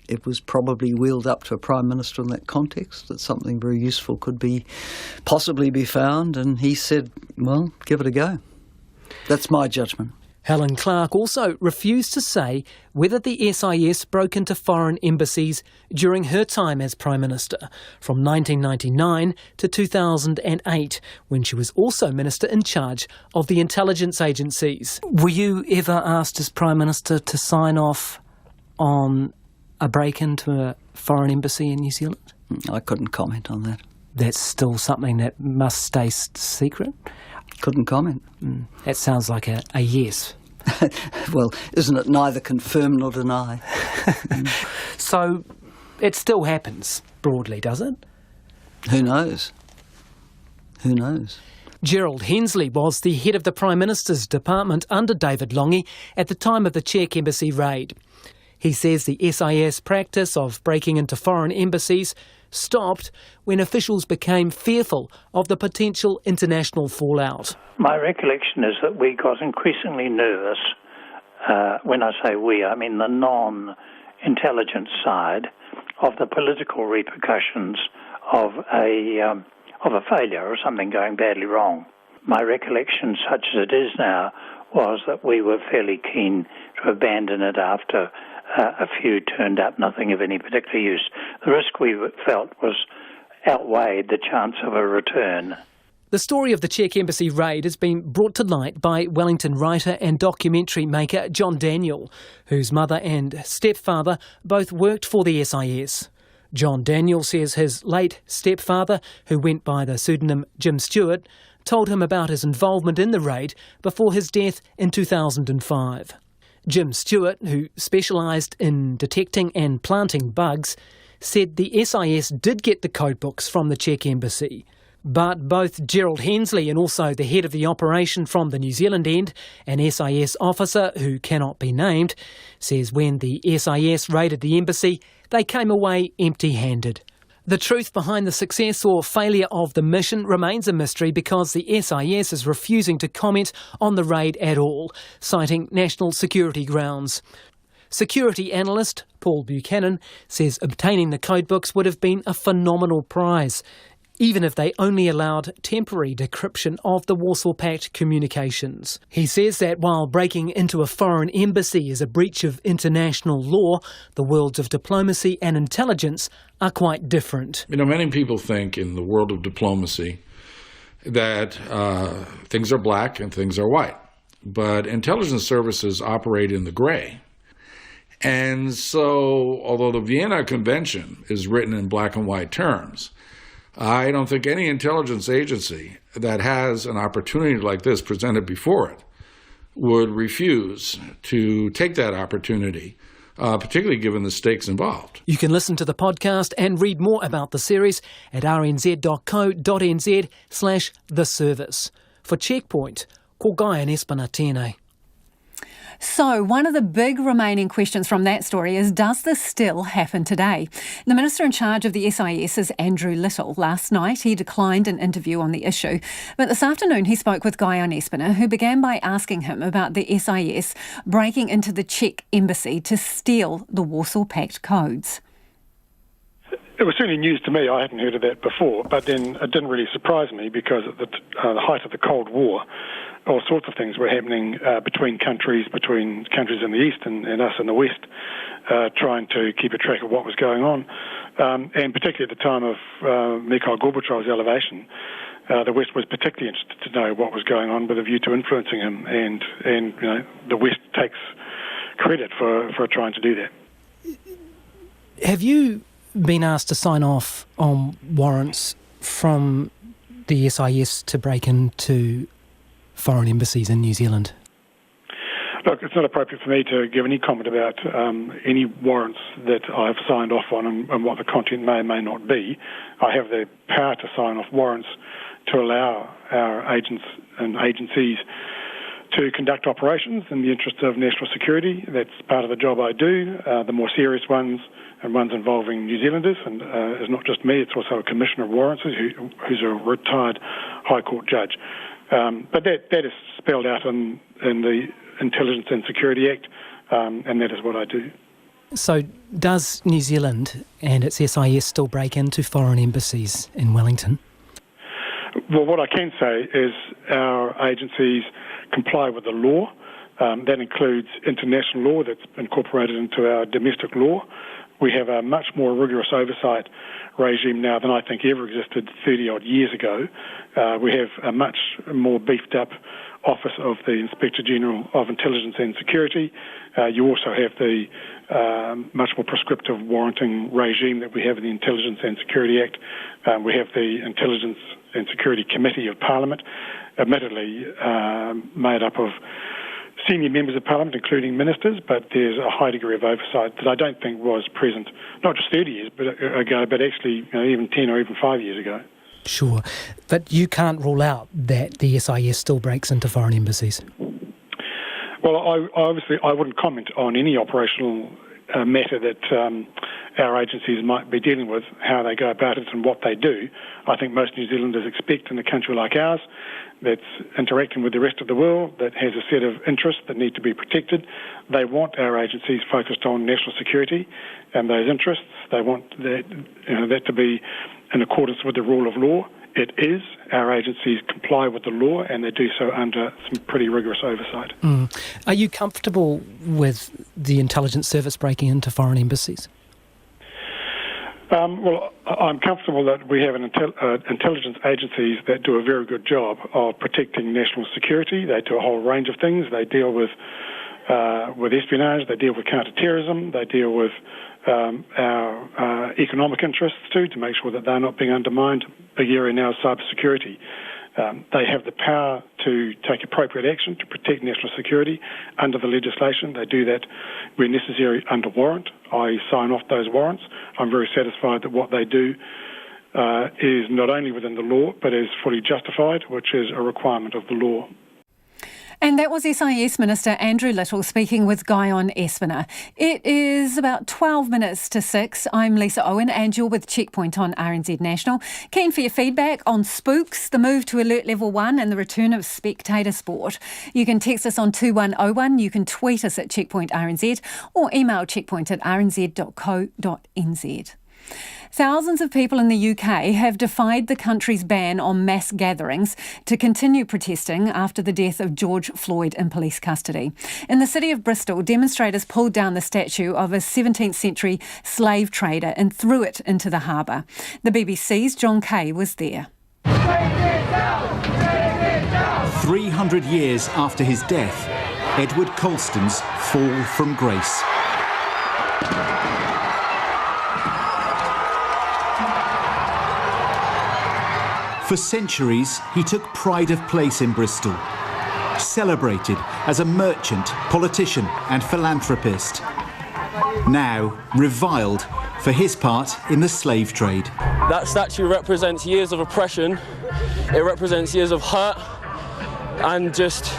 it was probably wheeled up to a Prime Minister in that context, that something very useful could possibly be found, and he said, well, give it a go. That's my judgment. Helen Clark also refused to say whether the SIS broke into foreign embassies during her time as Prime Minister, from 1999 to 2008, when she was also Minister in charge of the intelligence agencies. Were you ever asked as Prime Minister to sign off on a break into a foreign embassy in New Zealand? I couldn't comment on that. That's still something that must stay secret? Couldn't comment. That sounds like a yes. Well, isn't it neither confirm nor deny? So it still happens, broadly, does it? Who knows? Who knows? Gerald Hensley was the head of the Prime Minister's department under David Lange at the time of the Czech embassy raid. He says the SIS practice of breaking into foreign embassies stopped when officials became fearful of the potential international fallout. My recollection is that we got increasingly nervous. When I say we, I mean the non-intelligence side of the political repercussions of a failure or something going badly wrong. My recollection, such as it is now, was that we were fairly keen to abandon it after a few turned up, nothing of any particular use. The risk we felt outweighed the chance of a return. The story of the Czech embassy raid has been brought to light by Wellington writer and documentary maker John Daniel, whose mother and stepfather both worked for the SIS. John Daniel says his late stepfather, who went by the pseudonym Jim Stewart, told him about his involvement in the raid before his death in 2005. Jim Stewart, who specialised in detecting and planting bugs, said the SIS did get the codebooks from the Czech embassy. But both Gerald Hensley and also the head of the operation from the New Zealand end, an SIS officer who cannot be named, says when the SIS raided the embassy, they came away empty-handed. The truth behind the success or failure of the mission remains a mystery because the SIS is refusing to comment on the raid at all, citing national security grounds. Security analyst Paul Buchanan says obtaining the codebooks would have been a phenomenal prize, even if they only allowed temporary decryption of the Warsaw Pact communications. He says that while breaking into a foreign embassy is a breach of international law, the worlds of diplomacy and intelligence are quite different. You know, many people think in the world of diplomacy that things are black and things are white, but intelligence services operate in the gray. And so, although the Vienna Convention is written in black and white terms, I don't think any intelligence agency that has an opportunity like this presented before it would refuse to take that opportunity, particularly given the stakes involved. You can listen to the podcast and read more about the series at rnz.co.nz/The Service. For Checkpoint, ko Gaian Espana tēnei. So, one of the big remaining questions from that story is, does this still happen today? The Minister in charge of the SIS is Andrew Little. Last night, he declined an interview on the issue. But this afternoon, he spoke with Gaian Espana, who began by asking him about the SIS breaking into the Czech embassy to steal the Warsaw Pact codes. It was certainly news to me. I hadn't heard of that before, but then it didn't really surprise me because at the height of the Cold War, all sorts of things were happening between countries in the East and us in the West, trying to keep a track of what was going on. And particularly at the time of Mikhail Gorbachev's elevation, the West was particularly interested to know what was going on with a view to influencing him, and you know, the West takes credit for trying to do that. Have you been asked to sign off on warrants from the SIS to break into foreign embassies in New Zealand? Look, it's not appropriate for me to give any comment about any warrants that I've signed off on and what the content may or may not be. I have the power to sign off warrants to allow our agents and agencies to conduct operations in the interest of national security. That's part of the job I do. The more serious ones and ones involving New Zealanders, and it's not just me, it's also a Commissioner of Warrants who's a retired High Court judge. But that is spelled out in the Intelligence and Security Act, and that is what I do. So does New Zealand and its SIS still break into foreign embassies in Wellington? Well, what I can say is our agencies comply with the law. That includes international law that's incorporated into our domestic law. We have a much more rigorous oversight regime now than I think ever existed 30-odd years ago. We have a much more beefed-up Office of the Inspector General of Intelligence and Security. You also have the much more prescriptive warranting regime that we have in the Intelligence and Security Act. We have the Intelligence and Security Committee of Parliament, admittedly made up of senior members of Parliament, including ministers, but there's a high degree of oversight that I don't think was present, not just 30 years ago, but actually even 10 or even 5 years ago. Sure, but you can't rule out that the SIS still breaks into foreign embassies. Well, I wouldn't comment on any operational matter that our agencies might be dealing with, how they go about it and what they do. I think most New Zealanders expect in a country like ours that's interacting with the rest of the world, that has a set of interests that need to be protected. They want our agencies focused on national security and those interests. They want that to be in accordance with the rule of law. It is. Our agencies comply with the law, and they do so under some pretty rigorous oversight. Are you comfortable with the intelligence service breaking into foreign embassies? Well, I'm comfortable that we have intelligence agencies that do a very good job of protecting national security. They do a whole range of things. They deal with espionage, they deal with counter-terrorism, they deal with our economic interests too, to make sure that they're not being undermined. Big area now is cybersecurity. They have the power to take appropriate action to protect national security under the legislation. They do that where necessary under warrant. I sign off those warrants. I'm very satisfied that what they do is not only within the law, but is fully justified, which is a requirement of the law. And that was SIS Minister Andrew Little speaking with Guyon Espiner. It is about 12 minutes to 6. I'm Lisa Owen and you're with Checkpoint on RNZ National. Keen for your feedback on spooks, the move to Alert Level 1 and the return of spectator sport. You can text us on 2101, you can tweet us at Checkpoint RNZ or email checkpoint@rnz.co.nz. Thousands of people in the UK have defied the country's ban on mass gatherings to continue protesting after the death of George Floyd in police custody. In the city of Bristol, demonstrators pulled down the statue of a 17th century slave trader and threw it into the harbour. The BBC's John Kay was there. 300 years after his death, Edward Colston's fall from grace. For centuries, he took pride of place in Bristol, celebrated as a merchant, politician and philanthropist. Now reviled for his part in the slave trade. That statue represents years of oppression, it represents years of hurt and just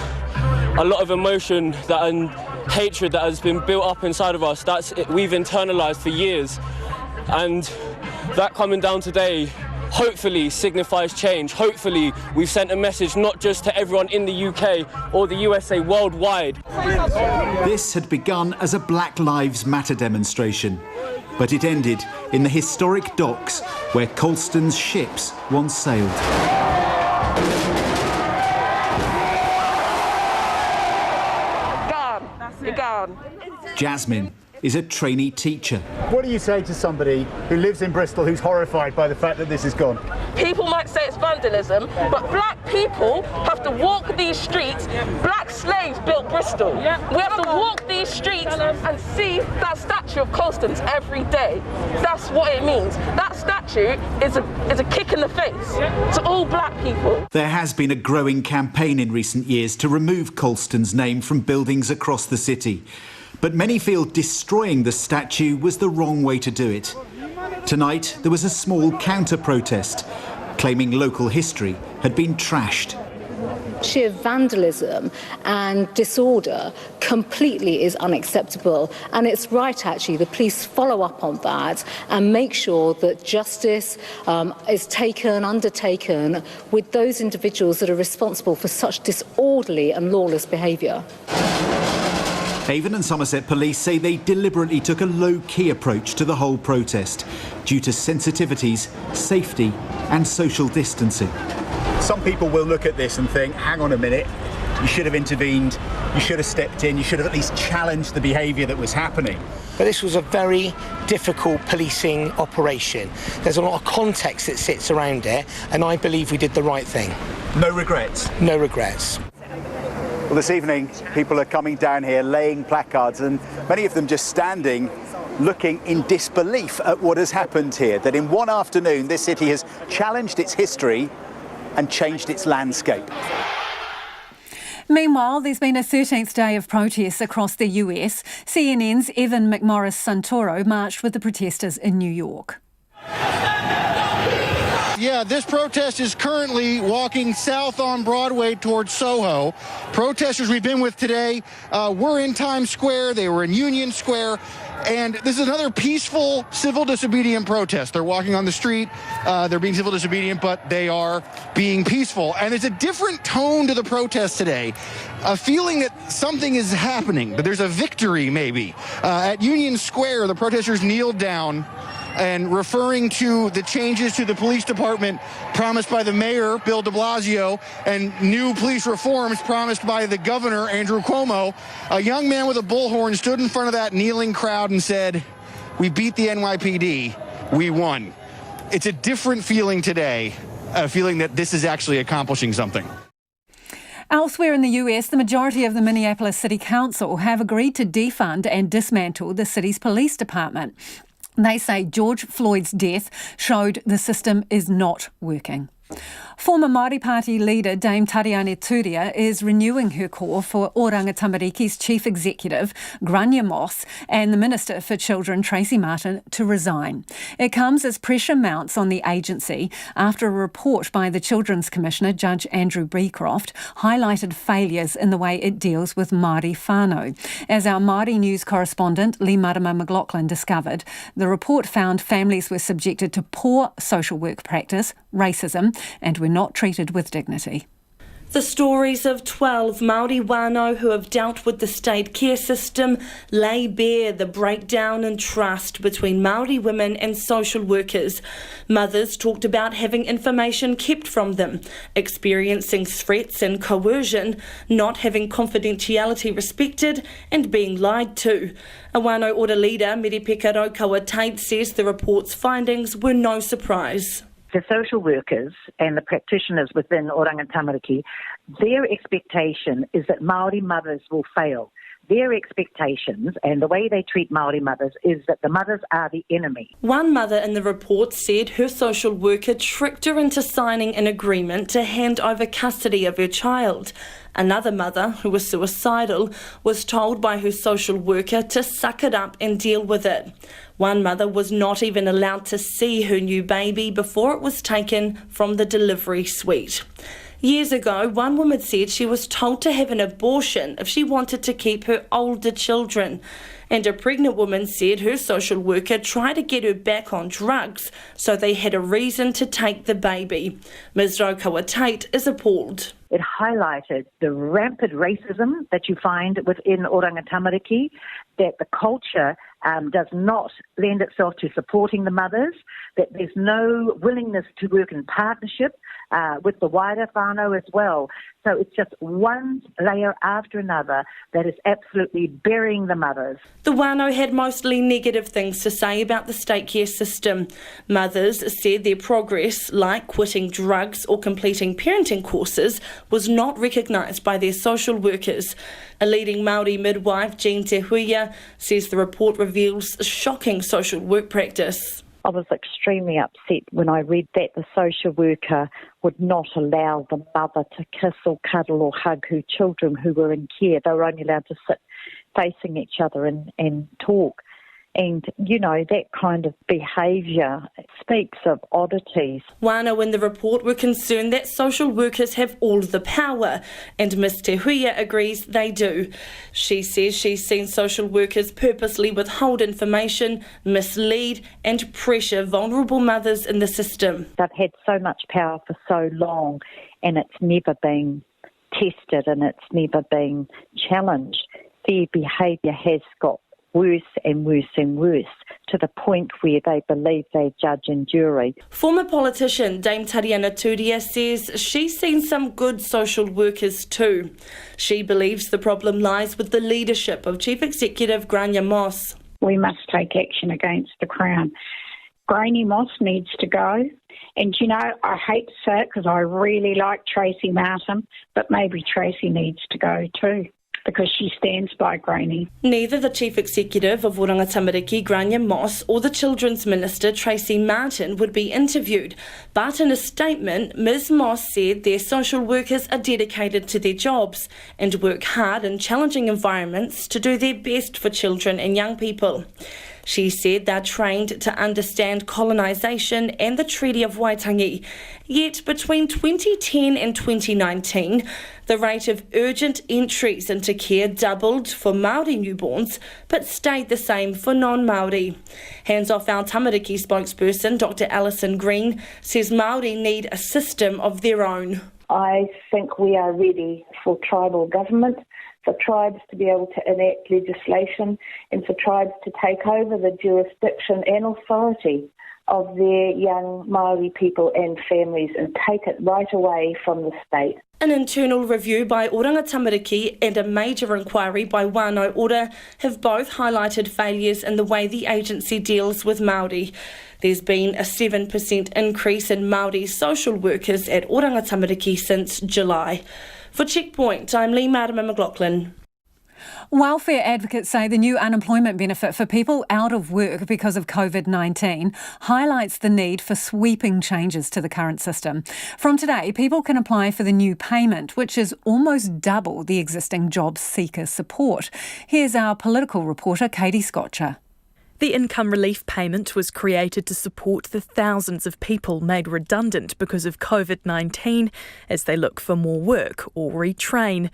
a lot of emotion and hatred that has been built up inside of us. We've internalised for years, and that coming down today hopefully signifies change. Hopefully we've sent a message not just to everyone in the UK or the USA, worldwide. This had begun as a Black Lives Matter demonstration, but it ended in the historic docks where Colston's ships once sailed. Gone. You're gone. Jasmine is a trainee teacher. What do you say to somebody who lives in Bristol who's horrified by the fact that this is gone? People might say it's vandalism, but black people have to walk these streets. Black slaves built Bristol. We have to walk these streets and see that statue of Colston's every day. That's what it means. That statue is a kick in the face to all black people. There has been a growing campaign in recent years to remove Colston's name from buildings across the city. But many feel destroying the statue was the wrong way to do it. Tonight, there was a small counter-protest, claiming local history had been trashed. Sheer vandalism and disorder completely is unacceptable, and it's right actually the police follow up on that and make sure that justice is undertaken with those individuals that are responsible for such disorderly and lawless behaviour. Avon and Somerset police say they deliberately took a low-key approach to the whole protest due to sensitivities, safety and social distancing. Some people will look at this and think, hang on a minute, you should have intervened, you should have stepped in, you should have at least challenged the behaviour that was happening. But this was a very difficult policing operation. There's a lot of context that sits around it, and I believe we did the right thing. No regrets? No regrets. Well, this evening, people are coming down here, laying placards, and many of them just standing, looking in disbelief at what has happened here, that in one afternoon, this city has challenged its history and changed its landscape. Meanwhile, there's been a 13th day of protests across the US. CNN's Evan McMorris-Santoro marched with the protesters in New York. Yeah, this protest is currently walking south on Broadway towards Soho. Protesters we've been with today were in Times Square, they were in Union Square, and this is another peaceful civil disobedient protest. They're walking on the street, they're being civil disobedient, but they are being peaceful. And there's a different tone to the protest today, a feeling that something is happening, that there's a victory maybe. At Union Square, the protesters kneeled down and referring to the changes to the police department promised by the mayor, Bill de Blasio, and new police reforms promised by the governor, Andrew Cuomo. A young man with a bullhorn stood in front of that kneeling crowd and said, "We beat the NYPD, we won." It's a different feeling today, a feeling that this is actually accomplishing something. Elsewhere in the US, the majority of the Minneapolis City Council have agreed to defund and dismantle the city's police department. They say George Floyd's death showed the system is not working. Former Māori Party leader Dame Tariane Turia is renewing her call for Oranga Tamariki's chief executive, Grania Moss, and the Minister for Children, Tracy Martin, to resign. It comes as pressure mounts on the agency after a report by the Children's Commissioner, Judge Andrew Beecroft, highlighted failures in the way it deals with Māori whānau. As our Māori news correspondent, Lee Marama McLaughlin, discovered, the report found families were subjected to poor social work practice, racism, and were not treated with dignity. The stories of 12 Māori whānau who have dealt with the state care system lay bare the breakdown in trust between Māori women and social workers. Mothers talked about having information kept from them, experiencing threats and coercion, not having confidentiality respected, and being lied to. A whānau order leader, Meripeka Raukawa Tate, says the report's findings were no surprise. The social workers and the practitioners within Oranga Tamariki, their expectation is that Māori mothers will fail. Their expectations and the way they treat Māori mothers is that the mothers are the enemy. One mother in the report said her social worker tricked her into signing an agreement to hand over custody of her child. Another mother, who was suicidal, was told by her social worker to suck it up and deal with it. One mother was not even allowed to see her new baby before it was taken from the delivery suite. Years ago, one woman said she was told to have an abortion if she wanted to keep her older children. And a pregnant woman said her social worker tried to get her back on drugs so they had a reason to take the baby. Ms. Raukawa Tate is appalled. It highlighted the rampant racism that you find within Oranga Tamariki, that the culture does not lend itself to supporting the mothers, that there's no willingness to work in partnership with the wider whānau as well. So it's just one layer after another that is absolutely burying the mothers. The whānau had mostly negative things to say about the state care system. Mothers said their progress, like quitting drugs or completing parenting courses, was not recognised by their social workers. A leading Māori midwife, Jean Te Huia, says the report reveals shocking social work practice. I was extremely upset when I read that the social worker would not allow the mother to kiss or cuddle or hug her children who were in care. They were only allowed to sit facing each other and talk. And, you know, that kind of behaviour speaks of oddities. Whānau in the report were concerned that social workers have all the power, and Ms Te Huia agrees they do. She says she's seen social workers purposely withhold information, mislead and pressure vulnerable mothers in the system. They've had so much power for so long and it's never been tested and it's never been challenged. Their behaviour has got worse and worse and worse, to the point where they believe they're judge and jury. Former politician Dame Tariana Turia says she's seen some good social workers too. She believes the problem lies with the leadership of Chief Executive Grania Moss. We must take action against the Crown. Granny Moss needs to go. And, you know, I hate to say it because I really like Tracy Martin, but maybe Tracy needs to go too, because she stands by Granny. Neither the Chief Executive of Oranga-Tamariki, Grania Moss, or the Children's Minister, Tracy Martin, would be interviewed. But in a statement, Ms Moss said their social workers are dedicated to their jobs and work hard in challenging environments to do their best for children and young people. She said they're trained to understand colonisation and the Treaty of Waitangi. Yet between 2010 and 2019, the rate of urgent entries into care doubled for Māori newborns, but stayed the same for non-Māori. Hands Off Our Tamariki spokesperson, Dr Alison Green, says Māori need a system of their own. I think we are ready for tribal government, for tribes to be able to enact legislation and for tribes to take over the jurisdiction and authority of their young Māori people and families and take it right away from the state. An internal review by Oranga-Tamariki and a major inquiry by Whānau Ora have both highlighted failures in the way the agency deals with Māori. There's been a 7% increase in Māori social workers at Oranga-Tamariki since July. For Checkpoint, I'm Lee Marama McLaughlin. Welfare advocates say the new unemployment benefit for people out of work because of COVID-19 highlights the need for sweeping changes to the current system. From today, people can apply for the new payment, which is almost double the existing job seeker support. Here's our political reporter, Katie Scotcher. The income relief payment was created to support the thousands of people made redundant because of COVID-19 as they look for more work or retrain.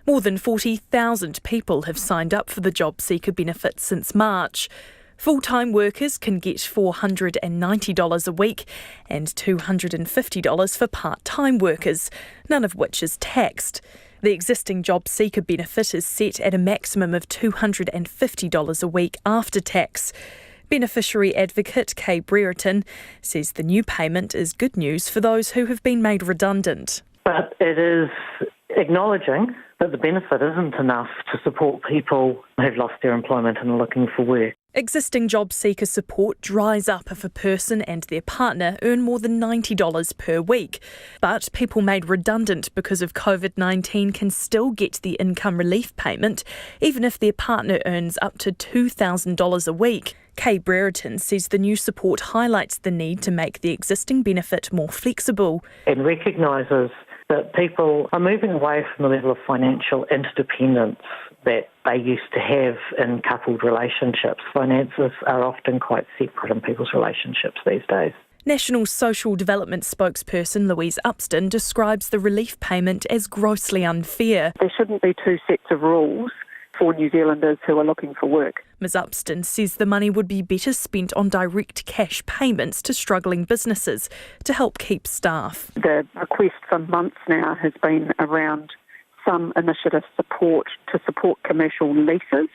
More than 40,000 people have signed up for the job seeker benefit since March. Full-time workers can get $490 a week and $250 for part-time workers, none of which is taxed. The existing job seeker benefit is set at a maximum of $250 a week after tax. Beneficiary advocate Kay Brereton says the new payment is good news for those who have been made redundant. But it is acknowledging that the benefit isn't enough to support people who've lost their employment and are looking for work. Existing job seeker support dries up if a person and their partner earn more than $90 per week. But people made redundant because of COVID-19 can still get the income relief payment, even if their partner earns up to $2,000 a week. Kay Brereton says the new support highlights the need to make the existing benefit more flexible. It recognises that people are moving away from the level of financial interdependence that they used to have in coupled relationships. Finances are often quite separate in people's relationships these days. National Social Development spokesperson Louise Upston describes the relief payment as grossly unfair. There shouldn't be two sets of rules for New Zealanders who are looking for work. Ms Upston says the money would be better spent on direct cash payments to struggling businesses to help keep staff. The request for months now has been around some initiative support to support commercial leases,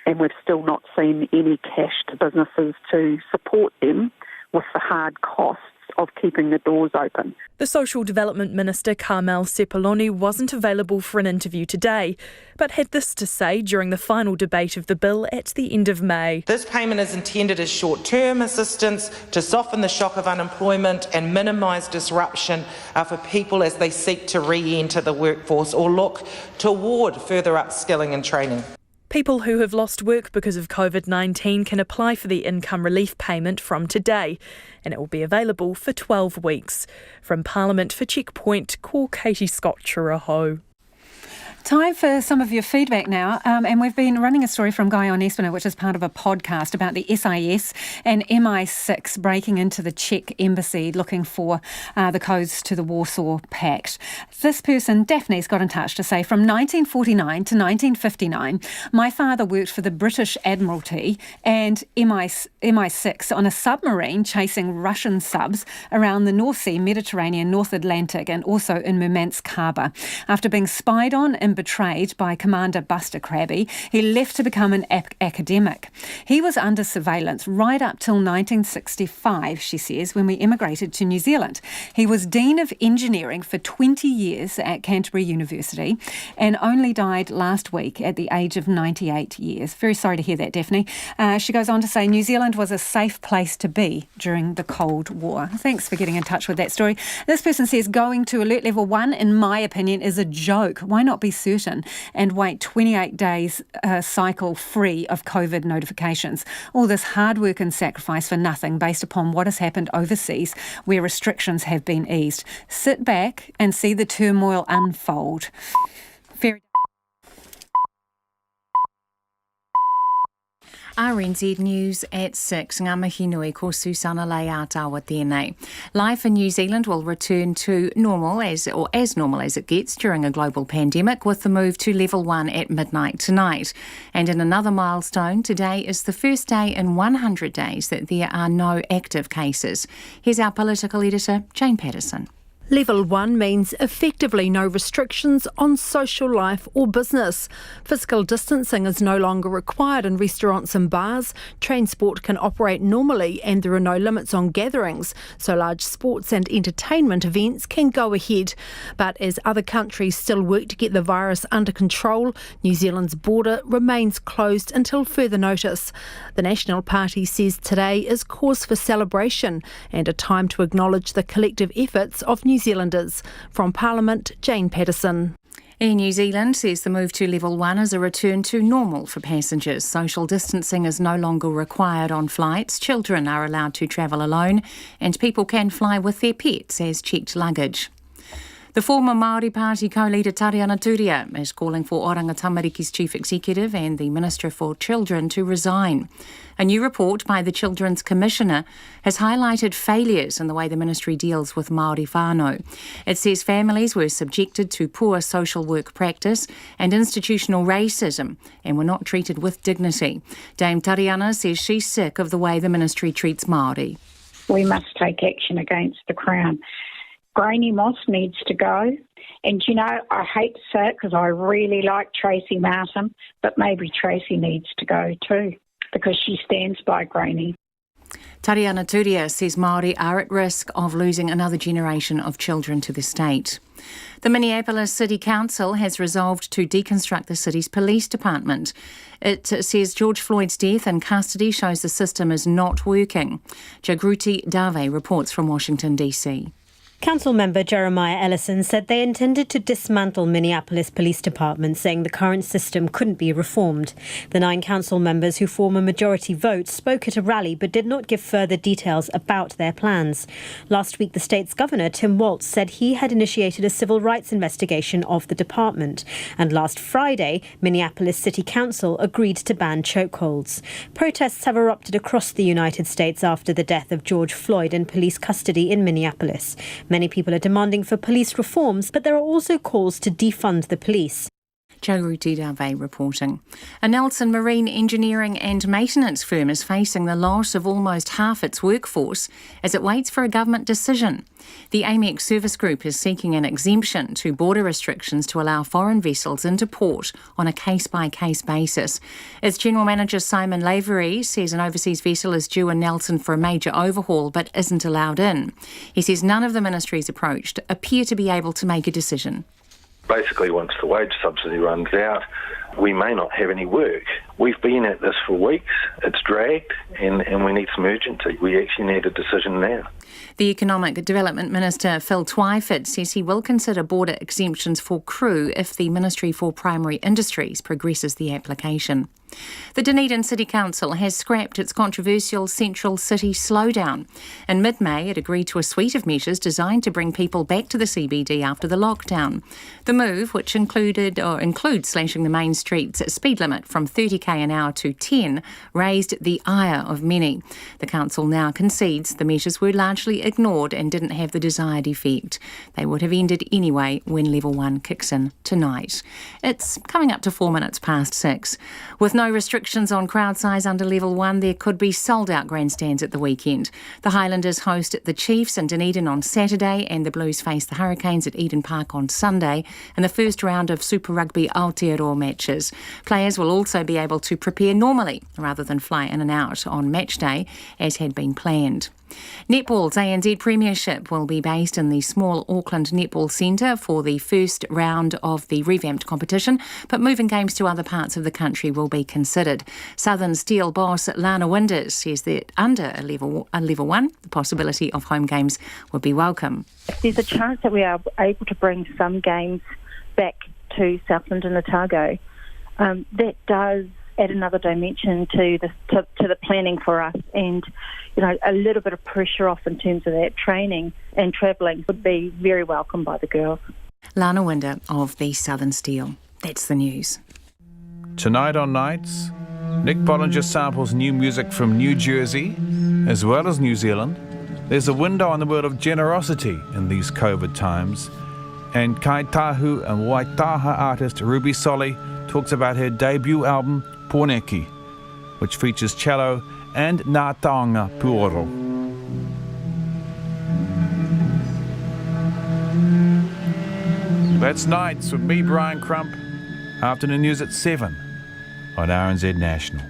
and we've still not seen any cash to businesses to support them with the hard costs of keeping the doors open. The Social Development Minister Carmel Sepuloni wasn't available for an interview today, but had this to say during the final debate of the bill at the end of May. This payment is intended as short-term assistance to soften the shock of unemployment and minimise disruption for people as they seek to re-enter the workforce or look toward further upskilling and training. People who have lost work because of COVID-19 can apply for the income relief payment from today, and it will be available for 12 weeks. From Parliament for Checkpoint, call Katie Scott Churaho. Time for some of your feedback now, and we've been running a story from Guy on Espinel, which is part of a podcast about the SIS and MI6 breaking into the Czech embassy looking for the codes to the Warsaw Pact. This person, Daphne's, got in touch to say, from 1949 to 1959, my father worked for the British Admiralty and MI6 on a submarine chasing Russian subs around the North Sea, Mediterranean, North Atlantic, and also in Murmansk Harbour. After being spied on and betrayed by Commander Buster Crabbe, he left to become an academic. He was under surveillance right up till 1965, she says, when we immigrated to New Zealand. He was Dean of Engineering for 20 years at Canterbury University and only died last week at the age of 98 years. Very sorry to hear that, Daphne. She goes on to say New Zealand was a safe place to be during the Cold War. Thanks for getting in touch with that story. This person says going to alert level 1, in my opinion, is a joke. Why not be certain and wait 28 days cycle free of COVID notifications? All this hard work and sacrifice for nothing based upon what has happened overseas where restrictions have been eased. Sit back and see the turmoil unfold. RNZ News at 6. Ngā mihi nui ko Susana Lei Atawa tēnei. Life in New Zealand will return to normal as normal as it gets during a global pandemic, with the move to level 1 at midnight tonight. And in another milestone, today is the first day in 100 days that there are no active cases. Here's our political editor, Jane Patterson. Level 1 means effectively no restrictions on social life or business. Physical distancing is no longer required in restaurants and bars. Transport can operate normally and there are no limits on gatherings, so large sports and entertainment events can go ahead. But as other countries still work to get the virus under control, New Zealand's border remains closed until further notice. The National Party says today is cause for celebration and a time to acknowledge the collective efforts of New Zealanders. From Parliament, Jane Patterson. Air New Zealand says the move to level 1 is a return to normal for passengers. Social distancing is no longer required on flights. Children are allowed to travel alone and people can fly with their pets as checked luggage. The former Māori Party co-leader Tariana Turia is calling for Oranga Tamariki's chief executive and the Minister for Children to resign. A new report by the Children's Commissioner has highlighted failures in the way the ministry deals with Māori whānau. It says families were subjected to poor social work practice and institutional racism and were not treated with dignity. Dame Tariana says she's sick of the way the ministry treats Māori. We must take action against the Crown. Grainy Moss needs to go. And, you know, I hate to say it because I really like Tracy Martin, but maybe Tracy needs to go too because she stands by Grainy. Tariana Turia says Māori are at risk of losing another generation of children to the state. The Minneapolis City Council has resolved to deconstruct the city's police department. It says George Floyd's death in custody shows the system is not working. Jagruti Dave reports from Washington, D.C. Council member Jeremiah Ellison said they intended to dismantle Minneapolis Police Department, saying the current system couldn't be reformed. The 9 council members who form a majority vote spoke at a rally but did not give further details about their plans. Last week, the state's governor, Tim Walz, said he had initiated a civil rights investigation of the department. And last Friday, Minneapolis City Council agreed to ban chokeholds. Protests have erupted across the United States after the death of George Floyd in police custody in Minneapolis. Many people are demanding for police reforms, but there are also calls to defund the police. Jo Ruti-Dave reporting. A Nelson marine engineering and maintenance firm is facing the loss of almost half its workforce as it waits for a government decision. The Amex Service Group is seeking an exemption to border restrictions to allow foreign vessels into port on a case-by-case basis. Its General Manager Simon Lavery says an overseas vessel is due in Nelson for a major overhaul but isn't allowed in. He says none of the ministries approached appear to be able to make a decision. Basically, once the wage subsidy runs out, we may not have any work. We've been at this for weeks, it's dragged, and we need some urgency. We actually need a decision now. The Economic Development Minister Phil Twyford says he will consider border exemptions for crew if the Ministry for Primary Industries progresses the application. The Dunedin City Council has scrapped its controversial Central City slowdown. In mid-May, it agreed to a suite of measures designed to bring people back to the CBD after the lockdown. The move, which includes slashing the main street's speed limit from 30k an hour to 10, raised the ire of many. The council now concedes the measures were largely ignored and didn't have the desired effect. They would have ended anyway when Level 1 kicks in tonight. It's coming up to 4 minutes past 6. With no restrictions on crowd size under Level 1, there could be sold-out grandstands at the weekend. The Highlanders host the Chiefs in Dunedin on Saturday and the Blues face the Hurricanes at Eden Park on Sunday in the first round of Super Rugby Aotearoa matches. Players will also be able to prepare normally rather than fly in and out on match day as had been planned. Netball's ANZ Premiership will be based in the small Auckland Netball Centre for the first round of the revamped competition, but moving games to other parts of the country will be considered. Southern Steel boss Lana Winders says that under a level 1, the possibility of home games would be welcome. There's a chance that we are able to bring some games back to Southland and Otago. That does add another dimension to the planning for us, and a little bit of pressure off in terms of that training and travelling would be very welcome by the girls. Lana Winder of the Southern Steel. That's the news. Tonight on Nights, Nick Bollinger samples new music from New Jersey as well as New Zealand. There's a window on the world of generosity in these COVID times, and Kaitahu and Waitaha artist Ruby Solly talks about her debut album Poneki, which features cello and Ngā Taonga Puoro. That's Nights with me, Brian Crump. Afternoon news at 7 on RNZ National.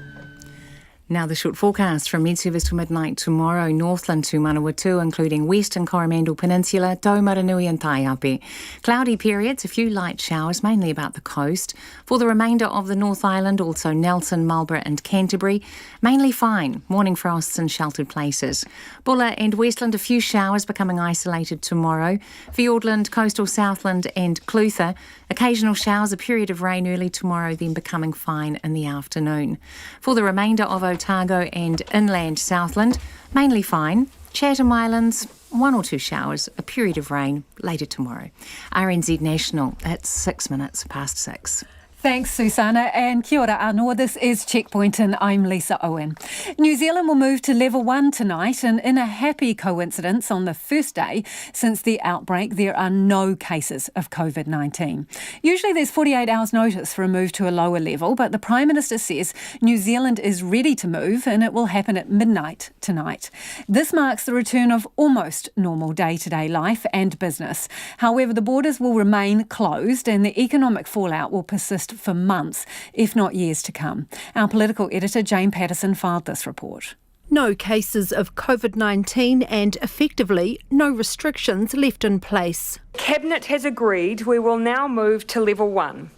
Now the short forecast from mid-service to midnight tomorrow, Northland to Manawatu, including Western Coromandel Peninsula, Taumaranui and Taiape. Cloudy periods, a few light showers, mainly about the coast. For the remainder of the North Island, also Nelson, Marlborough and Canterbury, mainly fine. Morning frosts in sheltered places. Bulla and Westland, a few showers becoming isolated tomorrow. Fiordland, coastal Southland and Clutha, occasional showers, a period of rain early tomorrow, then becoming fine in the afternoon. For the remainder of Otago and inland Southland, mainly fine. Chatham Islands, 1 or 2 showers, a period of rain later tomorrow. RNZ National, it's 6 minutes past 6. Thanks, Susanna, and kia ora anō. This is Checkpoint and I'm Lisa Owen. New Zealand will move to Level 1 tonight, and in a happy coincidence, on the first day since the outbreak, there are no cases of COVID-19. Usually there's 48 hours notice for a move to a lower level, but the Prime Minister says New Zealand is ready to move and it will happen at midnight tonight. This marks the return of almost normal day-to-day life and business. However, the borders will remain closed and the economic fallout will persist for months, if not years to come. Our political editor, Jane Patterson, filed this report. No cases of COVID-19 and effectively no restrictions left in place. Cabinet has agreed we will now move to Level 1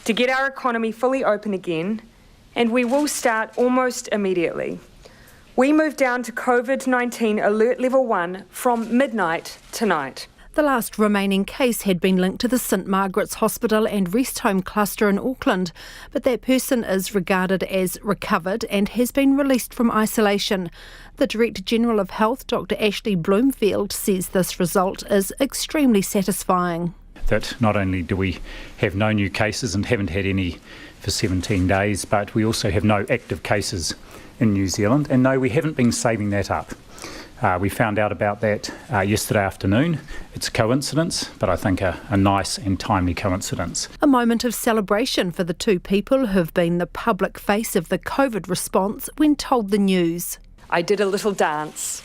to get our economy fully open again, and we will start almost immediately. We move down to COVID-19 Alert Level 1 from midnight tonight. The last remaining case had been linked to the St Margaret's Hospital and Rest Home cluster in Auckland, but that person is regarded as recovered and has been released from isolation. The Director General of Health, Dr Ashley Bloomfield, says this result is extremely satisfying. That not only do we have no new cases and haven't had any for 17 days, but we also have no active cases in New Zealand, and no, we haven't been saving that up. We found out about that yesterday afternoon. It's a coincidence, but I think a nice and timely coincidence. A moment of celebration for the two people who've been the public face of the COVID response when told the news. I did a little dance.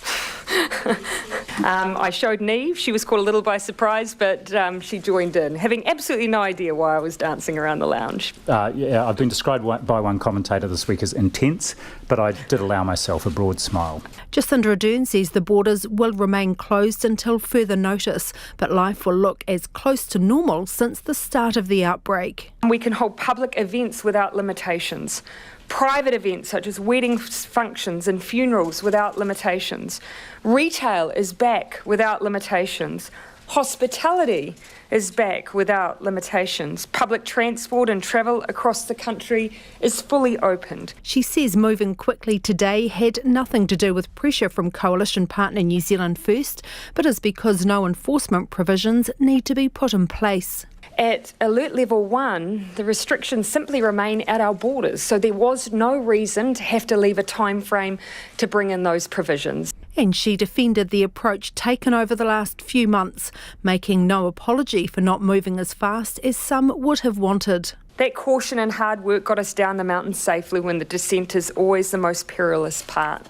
I showed Neve. She was caught a little by surprise, but she joined in, having absolutely no idea why I was dancing around the lounge. I've been described by one commentator this week as intense, but I did allow myself a broad smile. Jacinda Ardern says the borders will remain closed until further notice, but life will look as close to normal since the start of the outbreak. We can hold public events without limitations. Private events such as wedding functions and funerals without limitations. Retail is back without limitations. Hospitality is back without limitations. Public transport and travel across the country is fully opened. She says moving quickly today had nothing to do with pressure from coalition partner New Zealand First, but is because no enforcement provisions need to be put in place. At alert level 1, the restrictions simply remain at our borders, so there was no reason to have to leave a time frame to bring in those provisions. And she defended the approach taken over the last few months, making no apology for not moving as fast as some would have wanted. That caution and hard work got us down the mountain safely when the descent is always the most perilous part.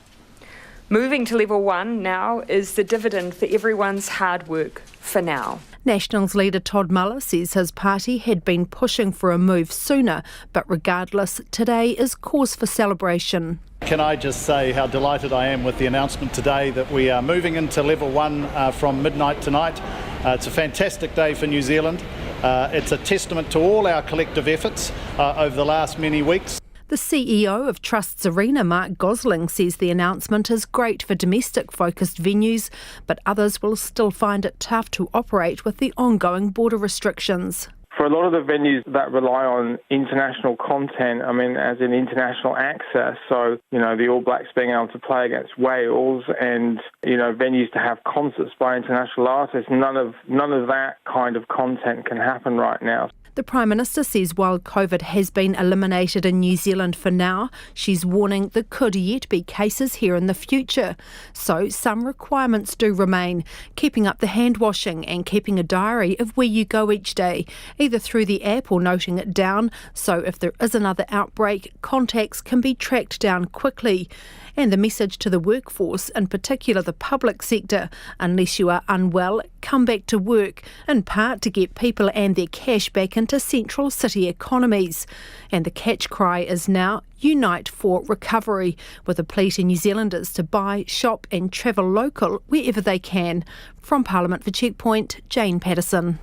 Moving to level 1 now is the dividend for everyone's hard work for now. Nationals leader Todd Muller says his party had been pushing for a move sooner, but regardless, today is cause for celebration. Can I just say how delighted I am with the announcement today that we are moving into level 1 from midnight tonight. It's a fantastic day for New Zealand. It's a testament to all our collective efforts over the last many weeks. The CEO of Trust's Arena, Mark Gosling, says the announcement is great for domestic-focused venues, but others will still find it tough to operate with the ongoing border restrictions. For a lot of the venues that rely on international content, as in international access, so, the All Blacks being able to play against Wales and, venues to have concerts by international artists, none of that kind of content can happen right now. The Prime Minister says while COVID has been eliminated in New Zealand for now, she's warning there could yet be cases here in the future. So some requirements do remain, keeping up the hand washing and keeping a diary of where you go each day, either through the app or noting it down, so if there is another outbreak, contacts can be tracked down quickly. And the message to the workforce, in particular the public sector, unless you are unwell, come back to work, in part to get people and their cash back into central city economies. And the catch cry is now Unite for Recovery, with a plea to New Zealanders to buy, shop and travel local wherever they can. From Parliament for Checkpoint, Jane Patterson.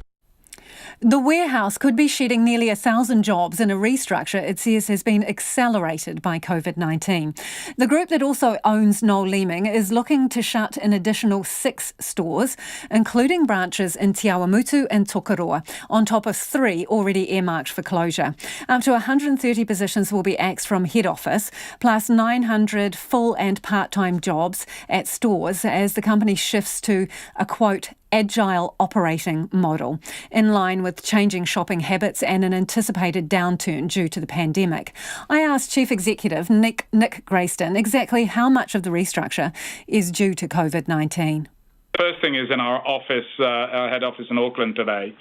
The warehouse could be shedding nearly 1,000 jobs in a restructure it says has been accelerated by COVID-19. The group that also owns Noel Leeming is looking to shut an additional 6 stores, including branches in Te Awamutu and Tokoroa, on top of 3 already earmarked for closure. Up to 130 positions will be axed from head office, plus 900 full and part-time jobs at stores as the company shifts to a, quote, agile operating model, in line with changing shopping habits and an anticipated downturn due to the pandemic. I asked Chief Executive Nick Grayston exactly how much of the restructure is due to COVID-19. First thing is in our office, our head office in Auckland today.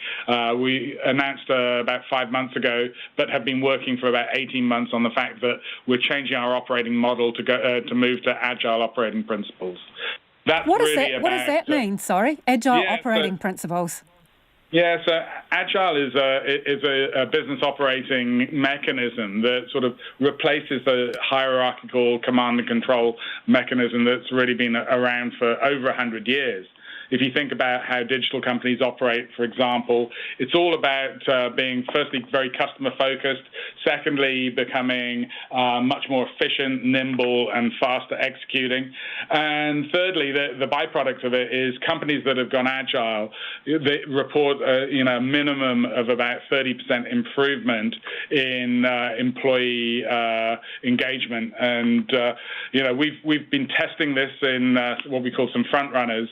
We announced about 5 months ago, but have been working for about 18 months on the fact that we're changing our operating model to move to agile operating principles. What does that mean? Sorry, agile operating principles. Yeah, so agile is a business operating mechanism that sort of replaces the hierarchical command and control mechanism that's really been around for over 100 years. If you think about how digital companies operate, for example, it's all about being, firstly, very customer-focused, secondly, becoming much more efficient, nimble, and faster executing, and thirdly, the byproduct of it is companies that have gone agile, they report a minimum of about 30% improvement in employee engagement. And, we've been testing this in what we call some front runners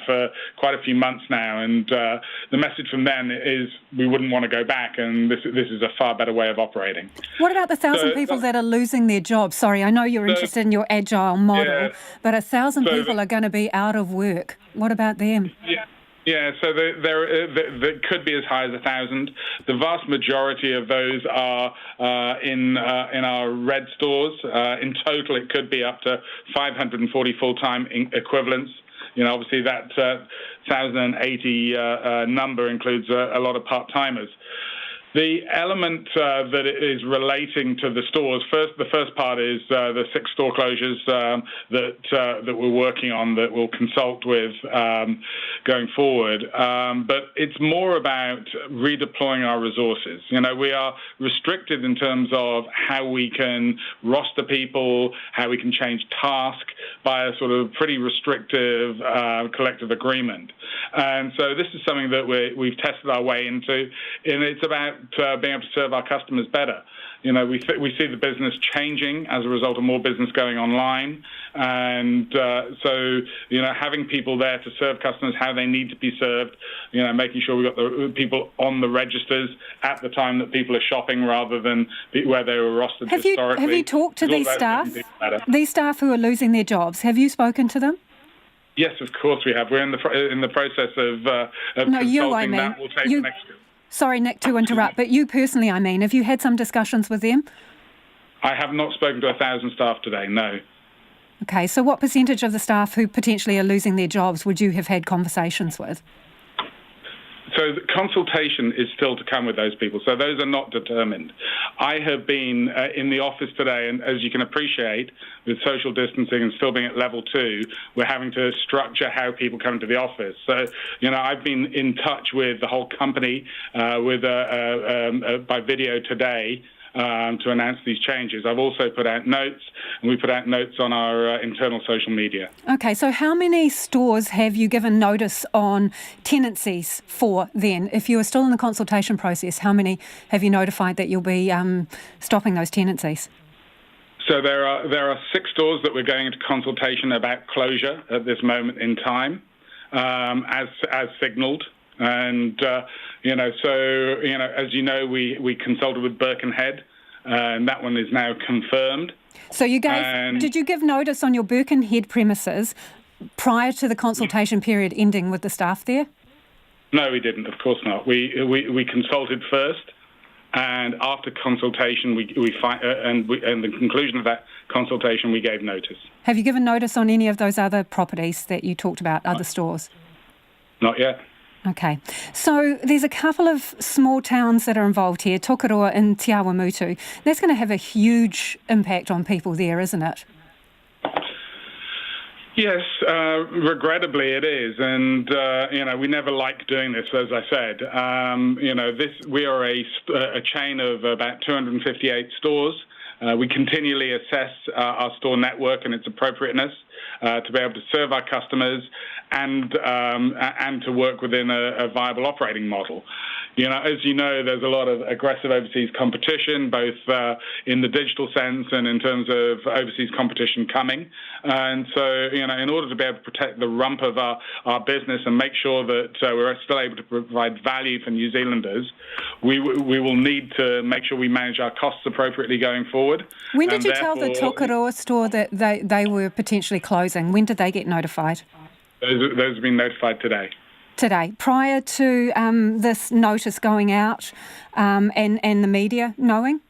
for for quite a few months now, and the message from them is we wouldn't want to go back, and this is a far better way of operating. What about the 1,000 people that are losing their jobs? Sorry, I know you're interested in your agile model, but 1,000 people are going to be out of work. What about them? Yeah, so there could be as high as 1,000. The vast majority of those are in our red stores. In total, it could be up to 540 full-time equivalents. Obviously that 1,080 number includes a lot of part-timers. The element that is relating to the stores, the first part is the 6 store closures that we're working on, that we'll consult with going forward. But it's more about redeploying our resources. We are restricted in terms of how we can roster people, how we can change task by a sort of pretty restrictive collective agreement. And so this is something that we've tested our way into, and it's about being able to serve our customers better. We see the business changing as a result of more business going online, and so having people there to serve customers how they need to be served, making sure we've got the people on the registers at the time that people are shopping rather than where they were rostered historically. Have you talked to these staff who are losing their jobs? Have you spoken to them? Yes, of course we have. We're in the process of consulting that. We'll take the next step. Sorry, Nick, to interrupt, but you personally, have you had some discussions with them? I have not spoken to 1,000 staff today, no. Okay, so what percentage of the staff who potentially are losing their jobs would you have had conversations with? So the consultation is still to come with those people. So those are not determined. I have been in the office today, and as you can appreciate, with social distancing and still being at level 2, we're having to structure how people come to the office. So, I've been in touch with the whole company by video today to announce these changes. I've also put out notes, and we put out notes on our internal social media. Okay, so how many stores have you given notice on tenancies for then? If you are still in the consultation process, how many have you notified that you'll be stopping those tenancies? So there are 6 stores that we're going into consultation about closure at this moment in time, as signalled. And, as you know, we consulted with Birkenhead, and that one is now confirmed. So did you give notice on your Birkenhead premises prior to the consultation period ending with the staff there? No, we didn't, of course not. We consulted first, and after consultation, and the conclusion of that consultation, we gave notice. Have you given notice on any of those other properties that you talked about, other stores? Not yet. Okay, so there's a couple of small towns that are involved here, Tokeroa and Te Awamutu. That's going to have a huge impact on people there, isn't it? Yes, regrettably it is, and we never like doing this. As I said, we are a chain of about 258 stores. We continually assess our store network and its appropriateness to be able to serve our customers and to work within a viable operating model. As you know, there's a lot of aggressive overseas competition, both in the digital sense and in terms of overseas competition coming. And so, in order to be able to protect the rump of our business and make sure that we're still able to provide value for New Zealanders, we will need to make sure we manage our costs appropriately going forward. When did you tell the Tokeroa store that they were potentially closing? When did they get notified? Those have been notified today. Today, prior to this notice going out and the media knowing?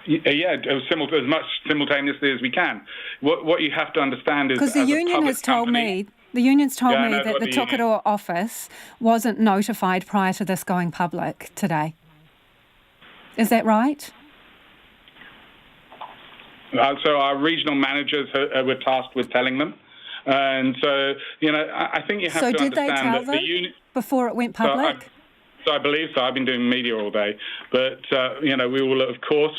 Yeah, as much simultaneously as we can. What you have to understand is... Because the union has told me... The union's told me that the Tokeroa office wasn't notified prior to this going public today. Is that right? So our regional managers were tasked with telling them. And so, I think you have to understand that... So did they tell them before it went public? So I believe so. I've been doing media all day, but we will of course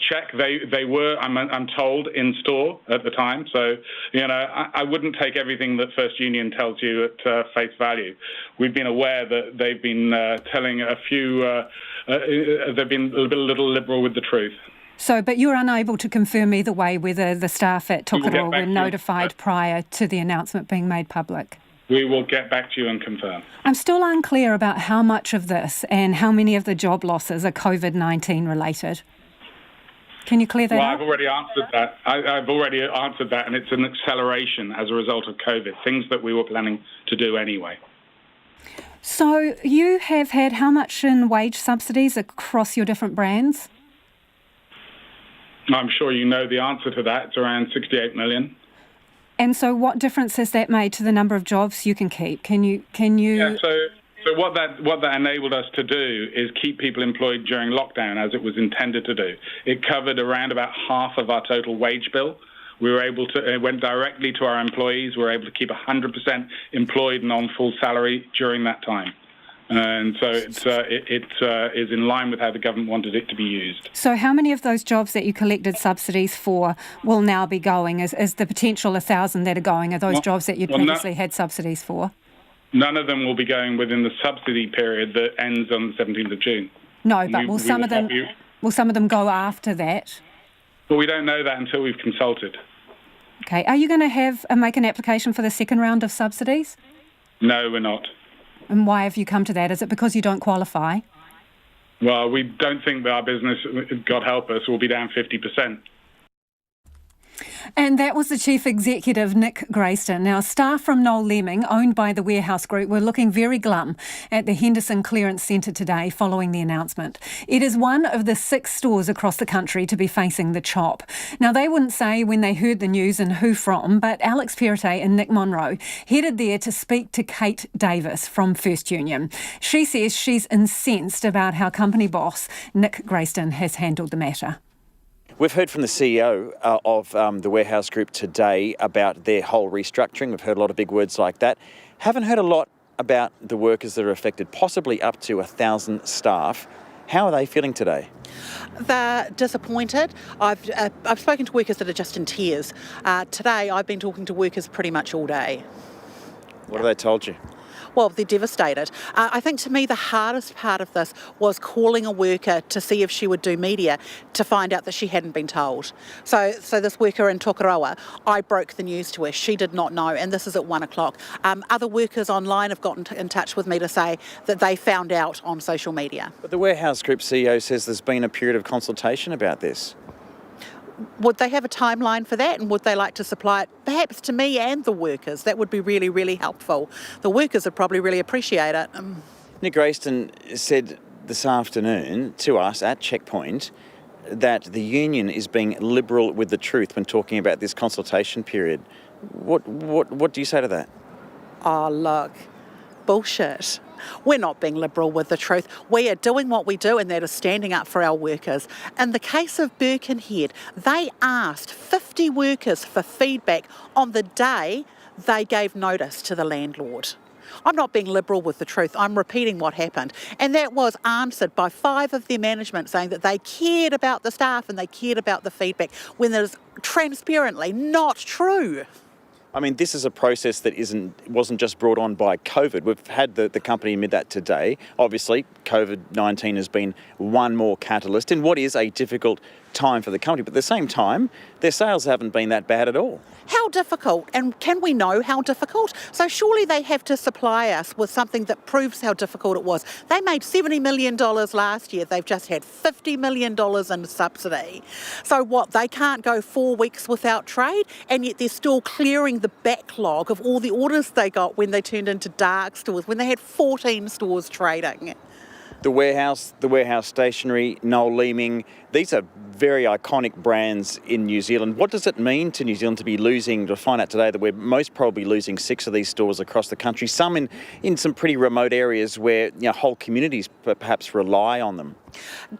check. They were, I'm told, in store at the time. So I wouldn't take everything that First Union tells you at face value. We've been aware that they've been telling a few. They've been a little liberal with the truth. So, but you're unable to confirm either way whether the staff at Tokoroa were notified prior to the announcement being made public? We will get back to you and confirm. I'm still unclear about how much of this and how many of the job losses are COVID-19 related. Can you clear that up? I've already answered that. I've already answered that, and it's an acceleration as a result of COVID, things that we were planning to do anyway. So you have had how much in wage subsidies across your different brands? I'm sure you know the answer to that. It's around 68 million. And so what difference has that made to the number of jobs you can keep? Can you? Yeah, so what that enabled us to do is keep people employed during lockdown, as it was intended to do. It covered around about half of our total wage bill. We were able to, it went directly to our employees. We were able to keep 100% employed and on full salary during that time. And so it is in line with how the government wanted it to be used. So how many of those jobs that you collected subsidies for will now be going? Is the potential 1,000 that are going, are those jobs that you previously had subsidies for? None of them will be going within the subsidy period that ends on the 17th of June. No, but will some of them go after that? Well, we don't know that until we've consulted. Okay. Are you going to make an application for the second round of subsidies? No, we're not. And why have you come to that? Is it because you don't qualify? Well, we don't think that our business, God help us, will be down 50%. And that was the Chief Executive, Nick Grayston. Now, staff from Noel Leeming, owned by the Warehouse Group, were looking very glum at the Henderson Clearance Centre today following the announcement. It is one of the 6 stores across the country to be facing the chop. Now, they wouldn't say when they heard the news and who from, but Alex Perrottet and Nick Monroe headed there to speak to Kate Davis from First Union. She says she's incensed about how company boss Nick Grayston has handled the matter. We've heard from the CEO of the Warehouse Group today about their whole restructuring. We've heard a lot of big words like that. Haven't heard a lot about the workers that are affected, possibly up to 1,000 staff. How are they feeling today? They're disappointed. I've spoken to workers that are just in tears. Today I've been talking to workers pretty much all day. What have they told you? Well, they're devastated. I think to me the hardest part of this was calling a worker to see if she would do media to find out that she hadn't been told. So this worker in Tokoroa, I broke the news to her. She did not know, and this is at 1 o'clock. Other workers online have gotten in touch with me to say that they found out on social media. But the Warehouse Group CEO says there's been a period of consultation about this. Would they have a timeline for that, and would they like to supply it perhaps to me and the workers? That would be really, really helpful. The workers would probably really appreciate it. Nick Grayston said this afternoon to us at Checkpoint that the union is being liberal with the truth when talking about this consultation period. What do you say to that? Oh, look, bullshit. We're not being liberal with the truth. We are doing what we do, and that is standing up for our workers. In the case of Birkenhead, they asked 50 workers for feedback on the day they gave notice to the landlord. I'm not being liberal with the truth. I'm repeating what happened. And that was answered by 5 of their management saying that they cared about the staff and they cared about the feedback, when that is transparently not true. I mean, this is a process that wasn't just brought on by COVID. We've had the company admit that today. Obviously, COVID-19 has been one more catalyst in what is a difficult time for the company. But at the same time, their sales haven't been that bad at all. How difficult? And can we know how difficult? So surely they have to supply us with something that proves how difficult it was. They made $70 million last year. They've just had $50 million in subsidy. So what, they can't go 4 weeks without trade, and yet they're still clearing the backlog of all the orders they got when they turned into dark stores, when they had 14 stores trading. The Warehouse Stationery, Noel Leeming, these are very iconic brands in New Zealand. What does it mean to New Zealand to be losing, to find out today that we're most probably losing 6 of these stores across the country, some in some pretty remote areas where whole communities perhaps rely on them?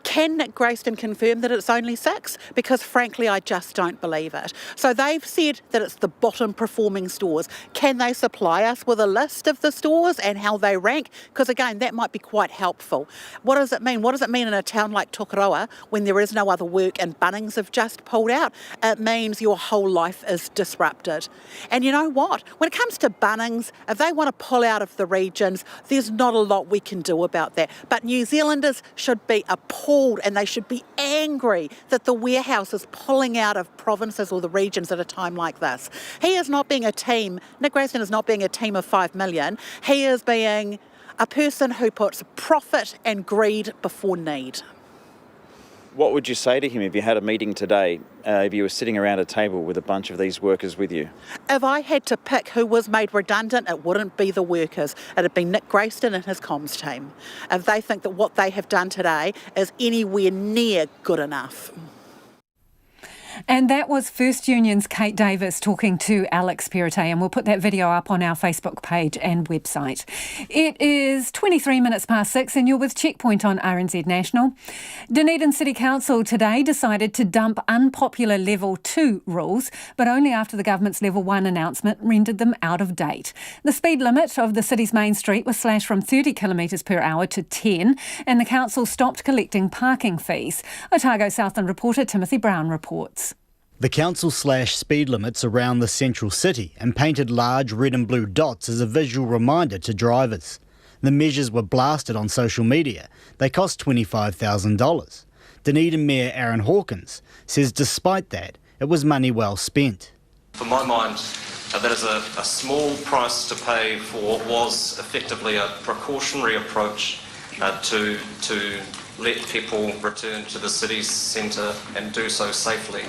Can Nick Grayston confirm that it's only 6? Because frankly, I just don't believe it. So they've said that it's the bottom performing stores. Can they supply us with a list of the stores and how they rank? Because again, that might be quite helpful. What does it mean? What does it mean in a town like Tokoroa when there is no other work and Bunnings have just pulled out, it means your whole life is disrupted. And you know what? When it comes to Bunnings, if they want to pull out of the regions, there's not a lot we can do about that. But New Zealanders should be appalled and they should be angry that the warehouse is pulling out of provinces or the regions at a time like this. He is not being a team, Nick Grayston is not being a team of 5 million. He is being a person who puts profit and greed before need. What would you say to him if you had a meeting today, if you were sitting around a table with a bunch of these workers with you? If I had to pick who was made redundant, it wouldn't be the workers. It'd be Nick Grayston and his comms team. If they think that what they have done today is anywhere near good enough. And that was First Union's Kate Davis talking to Alex Perrottet, and we'll put that video up on our Facebook page and website. It is 23 minutes past 6 and you're with Checkpoint on RNZ National. Dunedin City Council today decided to dump unpopular Level 2 rules, but only after the government's Level 1 announcement rendered them out of date. The speed limit of the city's main street was slashed from 30 kilometres per hour to 10, and the council stopped collecting parking fees. Otago Southland reporter Timothy Brown reports. The council slashed speed limits around the central city and painted large red and blue dots as a visual reminder to drivers. The measures were blasted on social media. They cost $25,000. Dunedin Mayor Aaron Hawkins says despite that, it was money well spent. For my mind, that is a small price to pay for what was effectively a precautionary approach to let people return to the city's centre and do so safely,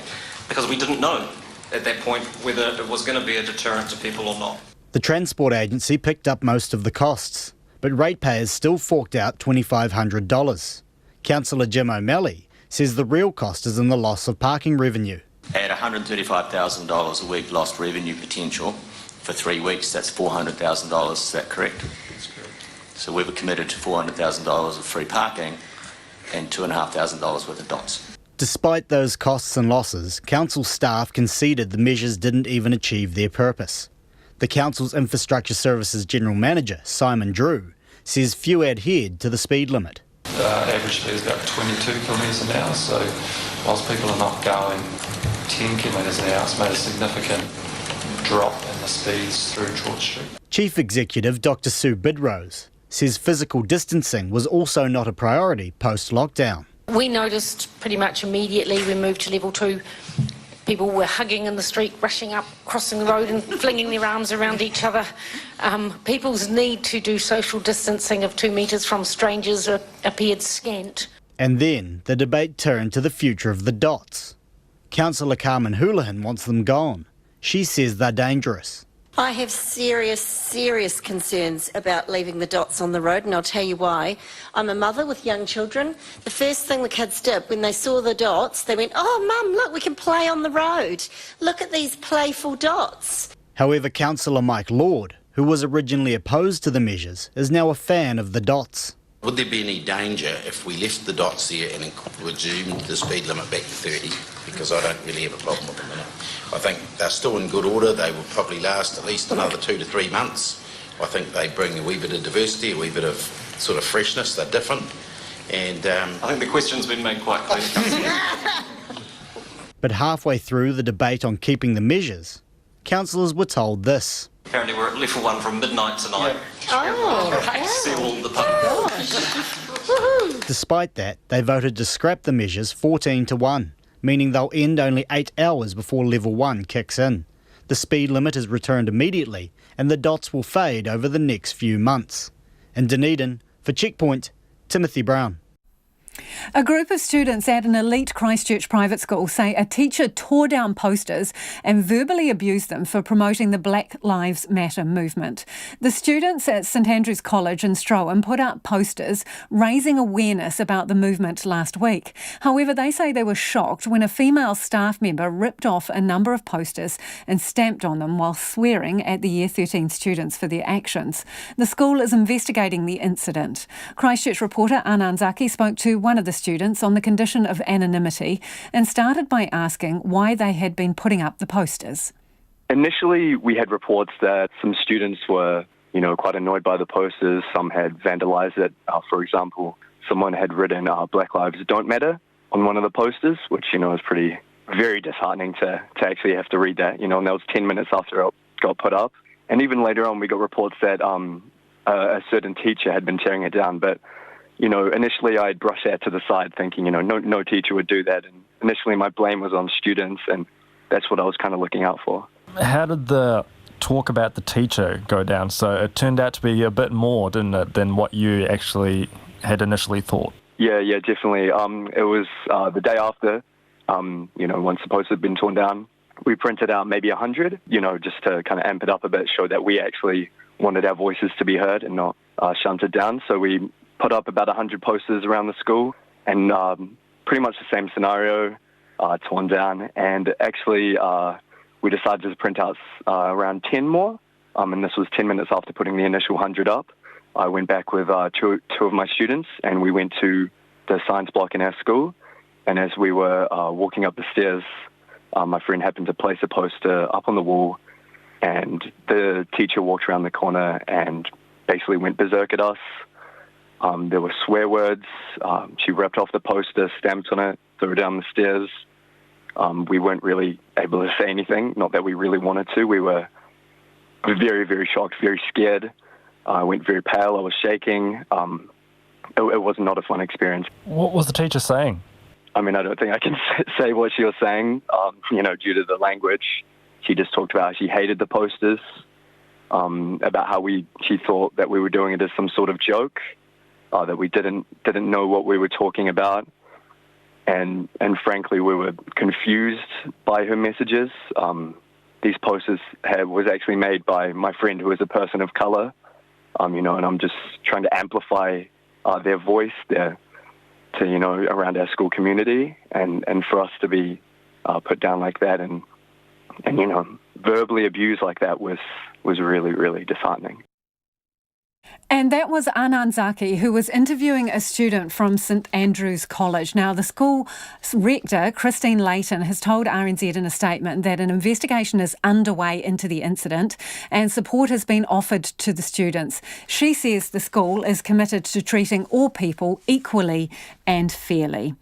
because we didn't know at that point whether it was going to be a deterrent to people or not. The Transport Agency picked up most of the costs, but ratepayers still forked out $2,500. Councillor Jim O'Malley says the real cost is in the loss of parking revenue. At $135,000 a week lost revenue potential for 3 weeks, that's $400,000, is that correct? That's correct. So we were committed to $400,000 of free parking and $2,500 worth of dots. Despite those costs and losses, council staff conceded the measures didn't even achieve their purpose. The council's Infrastructure Services General Manager, Simon Drew, says few adhered to the speed limit. Average speed is about 22 kilometres an hour, so whilst people are not going 10 kilometres an hour, it's made a significant drop in the speeds through George Street. Chief Executive Dr Sue Bidrose says physical distancing was also not a priority post-lockdown. We noticed pretty much immediately we moved to Level 2. People were hugging in the street, rushing up, crossing the road and flinging their arms around each other. People's need to do social distancing of 2 metres from strangers appeared scant. And then the debate turned to the future of the dots. Councillor Carmen Houlihan wants them gone. She says they're dangerous. I have serious concerns about leaving the dots on the road, and I'll tell you why. I'm a mother with young children. The first thing the kids did when they saw the dots, they went, "Oh, Mum, look, we can play on the road. Look at these playful dots." However, Councillor Mike Lord, who was originally opposed to the measures, is now a fan of the dots. Would there be any danger if we left the dots there and resumed the speed limit back to 30? Because I don't really have a problem with them. I think they're still in good order. They will probably last at least another 2 to 3 months. I think they bring a wee bit of diversity, a wee bit of sort of freshness. They're different. And I think the question's been made quite clear. But halfway through the debate on keeping the measures, councillors were told this. Apparently we're at Level 1 from midnight tonight. Seal the pub. Despite that, they voted to scrap the measures 14-1, meaning they'll end only 8 hours before Level 1 kicks in. The speed limit is returned immediately and the dots will fade over the next few months. In Dunedin, for Checkpoint, Timothy Brown. A group of students at an elite Christchurch private school say a teacher tore down posters and verbally abused them for promoting the Black Lives Matter movement. The students at St Andrews College in Strohan put up posters raising awareness about the movement last week. However, they say they were shocked when a female staff member ripped off a number of posters and stamped on them while swearing at the Year 13 students for their actions. The school is investigating the incident. Christchurch reporter Anand Zaki spoke to one of the students on the condition of anonymity and started by asking why they had been putting up the posters. Initially, we had reports that some students were, quite annoyed by the posters. Some had vandalised it. For example, someone had written, Black Lives Don't Matter. one of the posters, which, is very disheartening to actually have to read that, and that was 10 minutes after it got put up. And even later on, we got reports that a certain teacher had been tearing it down. But, initially I'd brush that to the side thinking, no teacher would do that. And initially my blame was on students, and that's what I was kind of looking out for. How did the talk about the teacher go down? So it turned out to be a bit more, didn't it, than what you actually had initially thought? Yeah, definitely. It was the day after, once the poster had been torn down, we printed out maybe 100, just to kind of amp it up a bit, show that we actually wanted our voices to be heard and not shunted down. So we put up about 100 posters around the school, and pretty much the same scenario, torn down. And actually, we decided to print out around 10 more, and this was 10 minutes after putting the initial 100 up. I went back with two of my students, and we went to the science block in our school. And as we were walking up the stairs, my friend happened to place a poster up on the wall, and the teacher walked around the corner and basically went berserk at us. There were swear words. She ripped off the poster, stamped on it, threw it down the stairs. We weren't really able to say anything, not that we really wanted to. We were very, very shocked, very scared. I went very pale. I was shaking. It was not a fun experience. What was the teacher saying? I don't think I can say what she was saying, due to the language. She just talked about how she hated the posters, about how she thought that we were doing it as some sort of joke, that we didn't know what we were talking about. And frankly, we were confused by her messages. These posters was actually made by my friend who is a person of color, and I'm just trying to amplify their voice, around our school community, and for us to be put down like that and verbally abused like that was really, really disheartening. And that was Anand Zaki, who was interviewing a student from St Andrews College. Now, the school rector, Christine Layton, has told RNZ in a statement that an investigation is underway into the incident and support has been offered to the students. She says the school is committed to treating all people equally and fairly.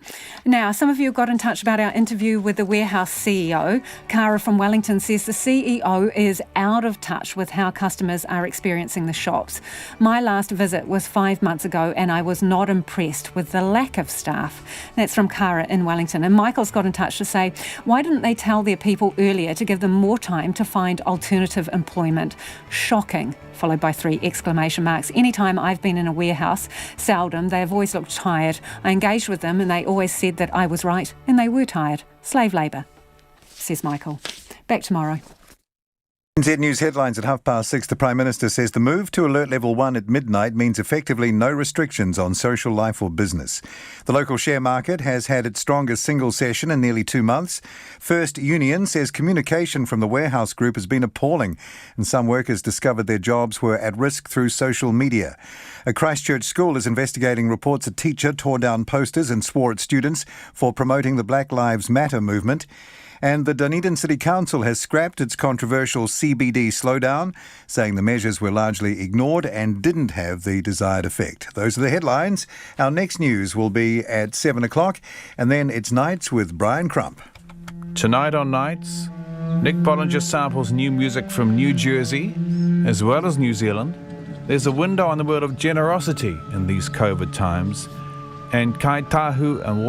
Now, some of you got in touch about our interview with the warehouse CEO. Cara from Wellington says the CEO is out of touch with how customers are experiencing the shops. My last visit was 5 months ago and I was not impressed with the lack of staff. That's from Cara in Wellington. And Michael's got in touch to say, why didn't they tell their people earlier to give them more time to find alternative employment? Shocking, followed by 3 exclamation marks. Anytime I've been in a warehouse, seldom, they have always looked tired. I engaged with them and they always said that I was right and they were tired. Slave labour, says Michael. Back tomorrow. NZ News headlines at 6:30. The Prime Minister says the move to Alert Level 1 at midnight means effectively no restrictions on social life or business. The local share market has had its strongest single session in nearly 2 months. First Union says communication from the warehouse group has been appalling and some workers discovered their jobs were at risk through social media. A Christchurch school is investigating reports a teacher tore down posters and swore at students for promoting the Black Lives Matter movement. And the Dunedin City Council has scrapped its controversial CBD slowdown, saying the measures were largely ignored and didn't have the desired effect. Those are the headlines. Our next news will be at 7 o'clock, and then it's Nights with Brian Crump. Tonight on Nights, Nick Bollinger samples new music from New Jersey, as well as New Zealand. There's a window on the world of generosity in these COVID times, and Kai Tahu and